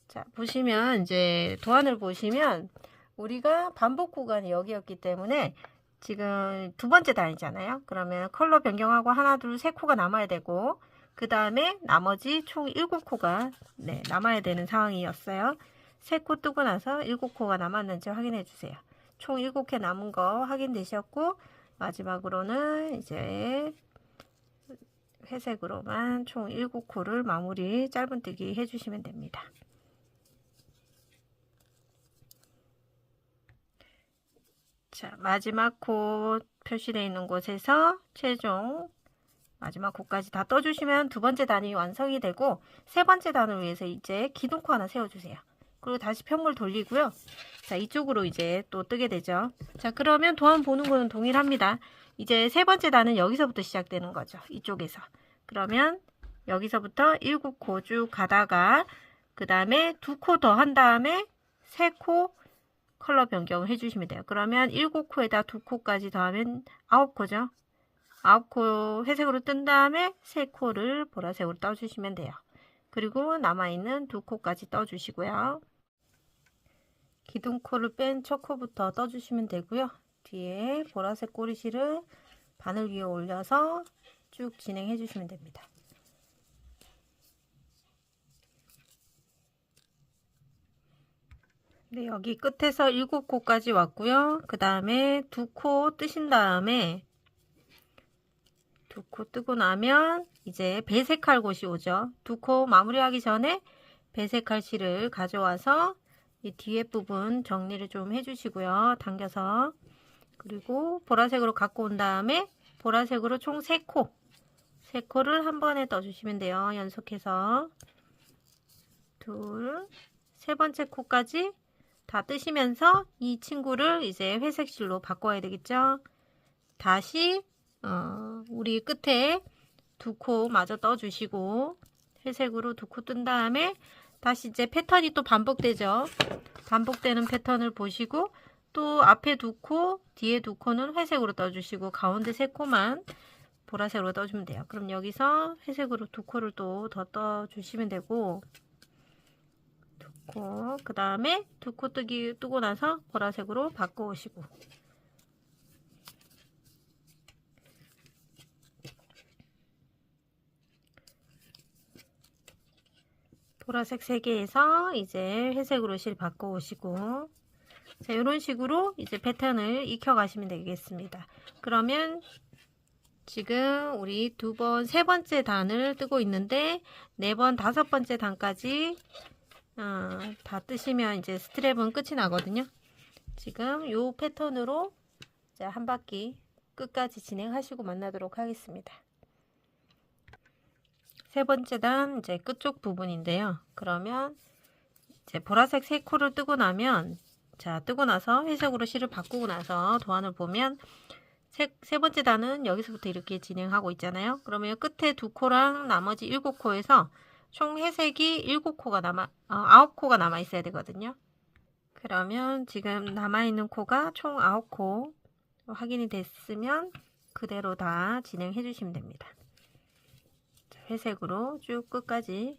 자, 보시면 이제 도안을 보시면 우리가 반복 구간이 여기였기 때문에 지금 두 번째 단이잖아요. 그러면 컬러 변경하고 하나, 둘, 세 코가 남아야 되고, 그 다음에 나머지 총 7코가 남아야 되는 상황이었어요. 3코 뜨고 나서 7코가 남았는지 확인해 주세요. 총 7개 남은 거 확인되셨고, 마지막으로는 이제 회색으로만 총 7코를 마무리 짧은뜨기 해주시면 됩니다. 자, 마지막 코 표시되어 있는 곳에서 최종 마지막 코까지 다 떠주시면 두 번째 단이 완성이 되고, 세 번째 단을 위해서 이제 기둥코 하나 세워주세요. 그리고 다시 편물 돌리고요. 자, 이쪽으로 이제 또 뜨게 되죠. 자, 그러면 도안 보는 거는 동일합니다. 이제 세 번째 단은 여기서부터 시작되는 거죠. 이쪽에서. 그러면 여기서부터 7코 쭉 가다가 그 다음에 2코 더 한 다음에 3코 컬러 변경을 해주시면 돼요. 그러면 7코에다 2코까지 더하면 9코죠. 9코 회색으로 뜬 다음에 3코를 보라색으로 떠주시면 돼요. 그리고 남아있는 2코까지 떠주시고요. 기둥코를 뺀 첫 코부터 떠주시면 되고요. 뒤에 보라색 꼬리실을 바늘 위에 올려서 쭉 진행해 주시면 됩니다. 네, 여기 끝에서 7코까지 왔고요. 그 다음에 2코 뜨신 다음에 2코 뜨고 나면 이제 배색할 곳이 오죠. 2코 마무리하기 전에 배색할 실을 가져와서 이 뒤에 부분 정리를 좀 해주시고요. 당겨서. 그리고 보라색으로 갖고 온 다음에 보라색으로 총 3코. 3코를 한 번에 떠주시면 돼요. 연속해서. 둘, 세 번째 코까지 다 뜨시면서 이 친구를 이제 회색 실로 바꿔야 되겠죠. 다시 우리 끝에 2코 마저 떠주시고 회색으로 2코 뜬 다음에 다시 이제 패턴이 또 반복되죠. 반복되는 패턴을 보시고 또 앞에 2코, 뒤에 2코는 회색으로 떠주시고 가운데 3코만 보라색으로 떠주면 돼요. 그럼 여기서 회색으로 2코를 또 더 떠주시면 되고 그 다음에 2코 뜨고 나서 보라색으로 바꿔오시고 보라색 3개에서 이제 회색으로 실 바꿔오시고 자, 이런 식으로 이제 패턴을 익혀 가시면 되겠습니다. 그러면 지금 우리 2번, 세 번째 단을 뜨고 있는데 4번, 5번째 단까지 다 뜨시면 이제 스트랩은 끝이 나거든요. 지금 이 패턴으로 이제 한 바퀴 끝까지 진행하시고 만나도록 하겠습니다. 세 번째 단 이제 끝쪽 부분인데요. 그러면 이제 보라색 3코를 뜨고 나면 자, 뜨고 나서 회색으로 실을 바꾸고 나서 도안을 보면 세 번째 단은 여기서부터 이렇게 진행하고 있잖아요. 그러면 끝에 2코랑 나머지 7코에서 총 회색이 9코가 남아 있어야 되거든요. 그러면 지금 남아있는 코가 총 9코 확인이 됐으면 그대로 다 진행해 주시면 됩니다. 자, 회색으로 쭉 끝까지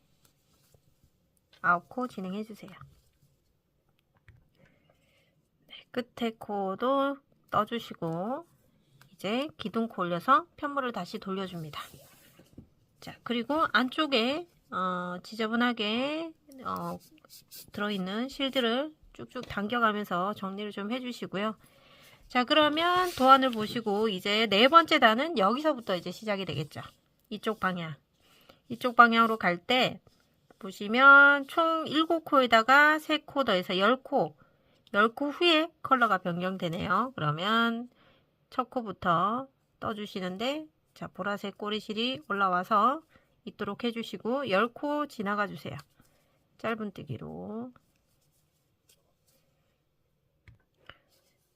9코 진행해 주세요. 네, 끝에 코도 떠주시고 이제 기둥코 올려서 편물을 다시 돌려줍니다. 자, 그리고 안쪽에 지저분하게 들어있는 실들을 쭉쭉 당겨가면서 정리를 좀 해주시고요. 자, 그러면 도안을 보시고 이제 네 번째 단은 여기서부터 이제 시작이 되겠죠. 이쪽 방향으로 갈 때 보시면 총 7코에다가 3코 더해서 10코 10코 후에 컬러가 변경되네요. 그러면 첫 코부터 떠주시는데 자, 보라색 꼬리실이 올라와서 있도록 해주시고 10코 지나가 주세요. 짧은뜨기로.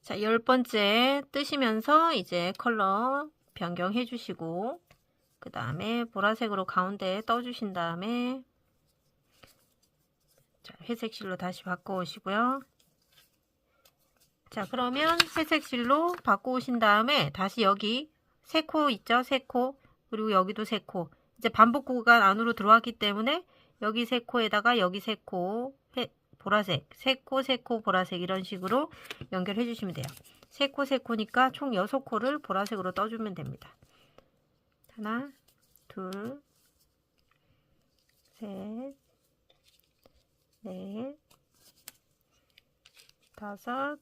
자, 10번째 뜨시면서 이제 컬러 변경해 주시고 그 다음에 보라색으로 가운데 떠주신 다음에 자, 회색 실로 다시 바꿔오시고요. 자, 그러면 회색 실로 바꿔오신 다음에 다시 여기 3코 있죠? 3코 그리고 여기도 3코 이제 반복 구간 안으로 들어왔기 때문에 여기 3코에다가 여기 3코 보라색 3코 3코 보라색 이런 식으로 연결해 주시면 돼요. 3코 3코니까 총 6코를 보라색으로 떠주면 됩니다. 하나 둘 셋 넷 다섯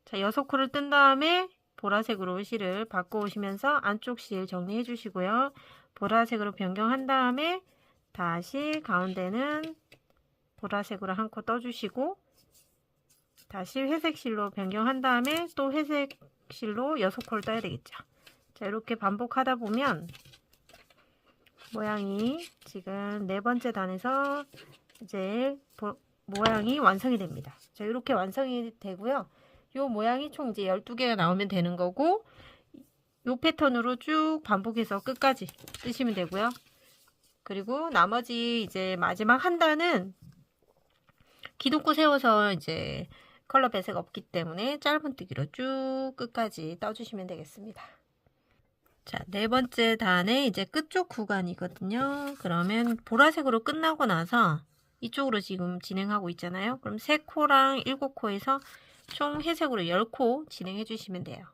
자 6코를 뜬 다음에 보라색으로 실을 바꿔오시면서 안쪽 실 정리해 주시고요. 보라색으로 변경한 다음에 다시 가운데는 보라색으로 한 코 떠주시고 다시 회색 실로 변경한 다음에 또 회색 실로 6코를 떠야 되겠죠. 자, 이렇게 반복하다 보면 모양이 지금 네 번째 단에서 이제 모양이 완성이 됩니다. 자, 이렇게 완성이 되고요. 요 모양이 총 이제 12개가 나오면 되는 거고, 요 패턴으로 쭉 반복해서 끝까지 뜨시면 되고요. 그리고 나머지 이제 마지막 한 단은 기둥코 세워서 이제 컬러 배색 없기 때문에 짧은뜨기로 쭉 끝까지 떠주시면 되겠습니다. 자, 네 번째 단의 이제 끝쪽 구간이거든요. 그러면 보라색으로 끝나고 나서 이쪽으로 지금 진행하고 있잖아요. 그럼 3코랑 7코에서 총 회색으로 10코 진행해 주시면 돼요.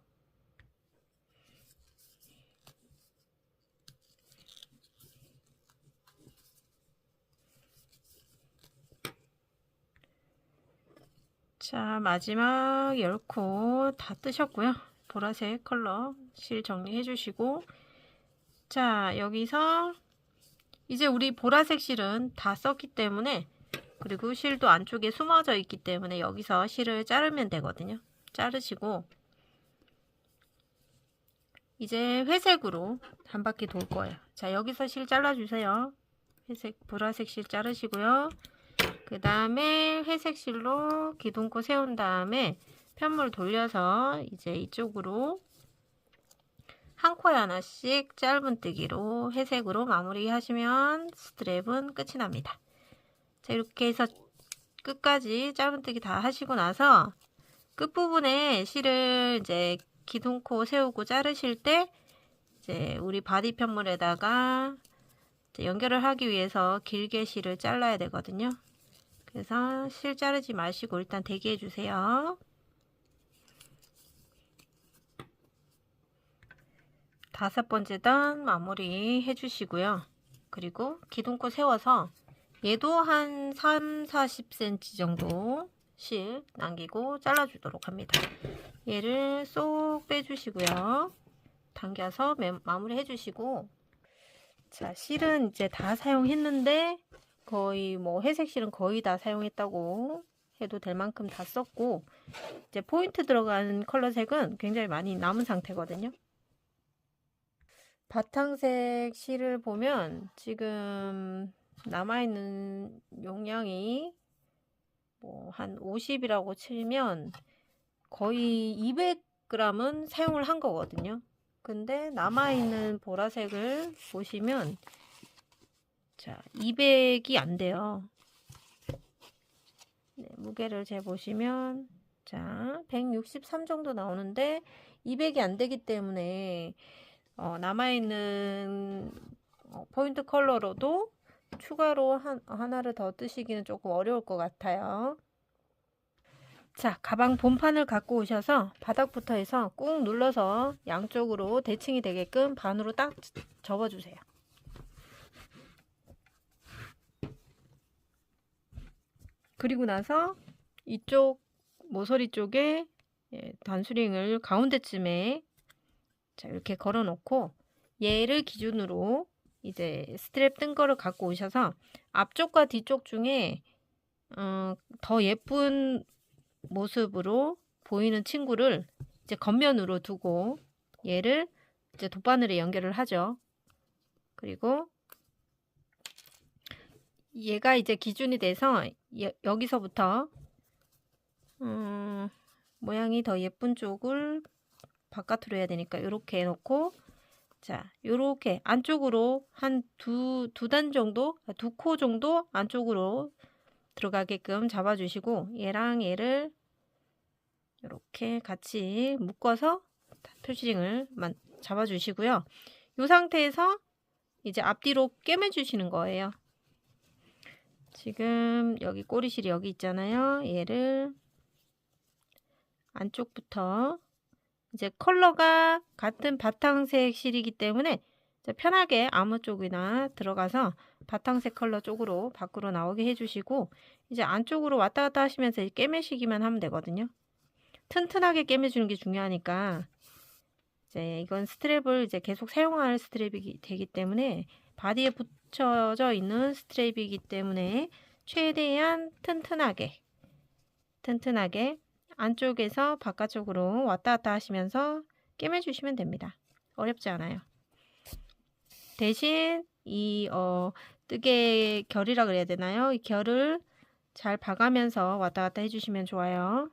자, 마지막 10코 다 뜨셨고요. 보라색 컬러 실 정리해 주시고, 자, 여기서 이제 우리 보라색 실은 다 썼기 때문에, 그리고 실도 안쪽에 숨어져 있기 때문에 여기서 실을 자르면 되거든요. 자르시고 이제 회색으로 한 바퀴 돌 거예요. 자, 여기서 실 잘라주세요. 회색, 보라색 실 자르시고요. 그 다음에 회색 실로 기둥코 세운 다음에 편물 돌려서 이제 이쪽으로 한 코에 하나씩 짧은뜨기로 회색으로 마무리 하시면 스트랩은 끝이 납니다. 자, 이렇게 해서 끝까지 짧은뜨기 다 하시고 나서 끝부분에 실을 이제 기둥코 세우고 자르실 때 이제 우리 바디 편물에다가 이제 연결을 하기 위해서 길게 실을 잘라야 되거든요. 그래서 실 자르지 마시고 일단 대기해 주세요. 다섯 번째 단 마무리 해주시고요. 그리고 기둥코 세워서 얘도 한 3-40cm 정도 실 남기고 잘라주도록 합니다. 얘를 쏙 빼주시고요. 당겨서 마무리 해주시고, 자, 실은 이제 다 사용했는데 거의 뭐 회색 실은 거의 다 사용했다고 해도 될 만큼 다 썼고, 이제 포인트 들어간 컬러색은 굉장히 많이 남은 상태거든요. 바탕색 실을 보면 지금 남아있는 용량이 뭐 한 50이라고 치면 거의 200g은 사용을 한 거거든요. 근데 남아있는 보라색을 보시면 자, 200이 안 돼요. 네, 무게를 재보시면 자, 163 정도 나오는데 200이 안 되기 때문에 남아있는 포인트 컬러로도 추가로 하나를 더 뜨시기는 조금 어려울 것 같아요. 자, 가방 본판을 갖고 오셔서 바닥부터 해서 꾹 눌러서 양쪽으로 대칭이 되게끔 반으로 딱 접어주세요. 그리고 나서 이쪽 모서리 쪽에 단수링을 가운데쯤에 자, 이렇게 걸어 놓고 얘를 기준으로 이제 스트랩 뜬 거를 갖고 오셔서 앞쪽과 뒤쪽 중에 더 예쁜 모습으로 보이는 친구를 이제 겉면으로 두고 얘를 이제 돗바늘에 연결을 하죠. 그리고 얘가 이제 기준이 돼서 여기서부터 모양이 더 예쁜 쪽을 바깥으로 해야 되니까 이렇게 해놓고 자, 요렇게 안쪽으로 한 두 단 정도, 2코 정도 안쪽으로 들어가게끔 잡아주시고 얘랑 얘를 이렇게 같이 묶어서 표시링을 잡아주시고요. 이 상태에서 이제 앞뒤로 꿰매주시는 거예요. 지금 여기 꼬리실이 여기 있잖아요. 얘를 안쪽부터 이제 컬러가 같은 바탕색 실이기 때문에 편하게 아무 쪽이나 들어가서 바탕색 컬러 쪽으로 밖으로 나오게 해주시고 이제 안쪽으로 왔다 갔다 하시면서 꿰매시기만 하면 되거든요. 튼튼하게 꿰매주는 게 중요하니까 이제 이건 스트랩을 이제 계속 사용할 스트랩이 되기 때문에 바디에 붙여져 있는 스트랩이기 때문에 최대한 튼튼하게 안쪽에서 바깥쪽으로 왔다 갔다 하시면서 꿰매주시면 됩니다. 어렵지 않아요. 대신 이 뜨개 결이라 그래야 되나요? 이 결을 잘 봐가면서 왔다 갔다 해주시면 좋아요.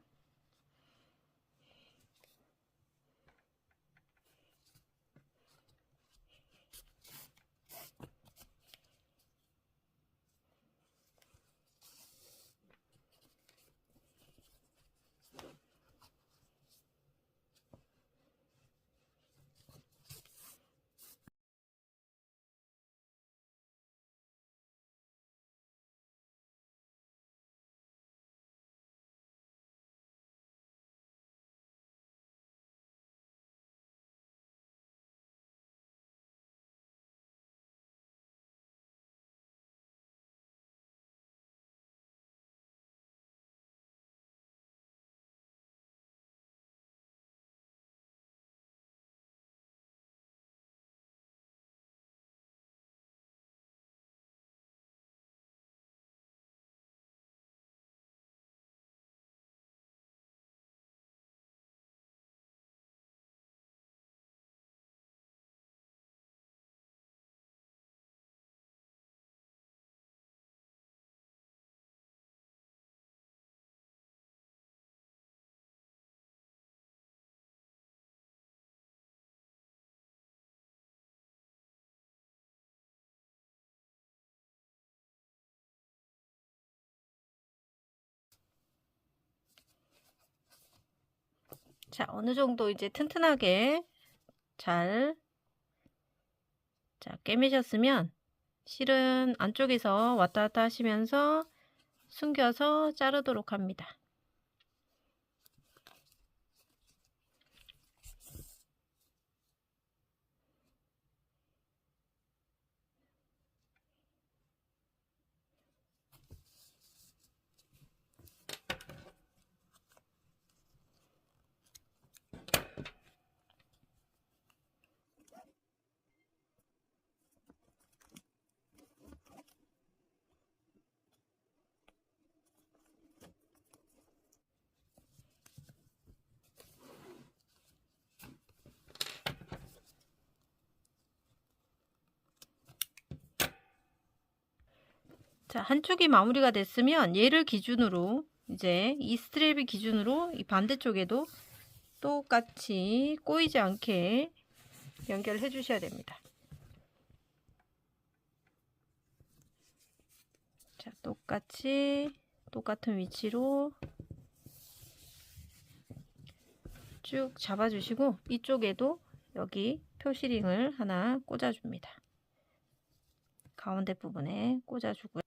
자, 어느 정도 이제 튼튼하게 잘 꿰매셨으면 실은 안쪽에서 왔다 갔다 하시면서 숨겨서 자르도록 합니다. 자, 한쪽이 마무리가 됐으면 얘를 기준으로 이제 이 스트랩이 기준으로 이 반대쪽에도 똑같이 꼬이지 않게 연결해 주셔야 됩니다. 자, 똑같은 위치로 쭉 잡아주시고 이쪽에도 여기 표시링을 하나 꽂아줍니다. 가운데 부분에 꽂아주고요.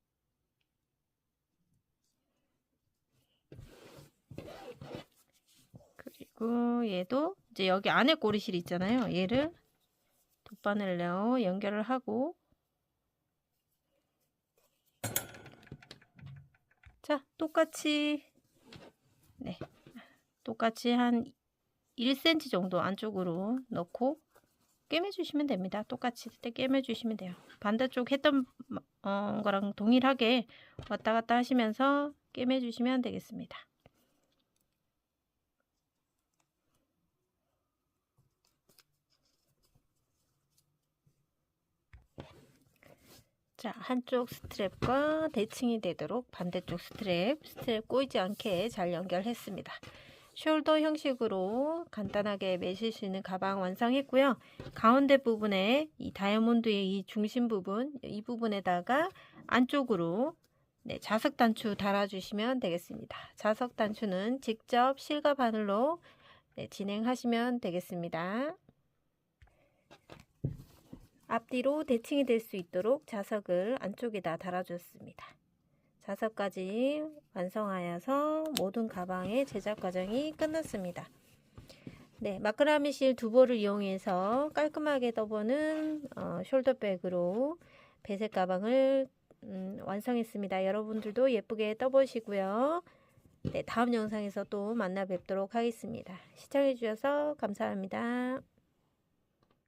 그리고 얘도 이제 여기 안에 꼬리실 있잖아요. 얘를 돗바늘로 연결을 하고, 자, 똑같이 한 1cm 정도 안쪽으로 넣고 꿰매주시면 됩니다. 똑같이 꿰매주시면 돼요. 반대쪽 했던 거랑 동일하게 왔다 갔다 하시면서 꿰매주시면 되겠습니다. 자, 한쪽 스트랩과 대칭이 되도록 반대쪽 스트랩 꼬이지 않게 잘 연결했습니다. 숄더 형식으로 간단하게 매실 수 있는 가방 완성했고요. 가운데 부분에 이 다이아몬드의 이 중심 부분, 이 부분에다가 안쪽으로 자석 단추 달아주시면 되겠습니다. 자석 단추는 직접 실과 바늘로 진행하시면 되겠습니다. 앞뒤로 대칭이 될 수 있도록 자석을 안쪽에다 달아줬습니다. 자석까지 완성하여서 모든 가방의 제작 과정이 끝났습니다. 네, 마크라메 실 두 벌을 이용해서 깔끔하게 떠보는 숄더백으로 배색 가방을 완성했습니다. 여러분들도 예쁘게 떠보시고요. 네, 다음 영상에서 또 만나 뵙도록 하겠습니다. 시청해 주셔서 감사합니다.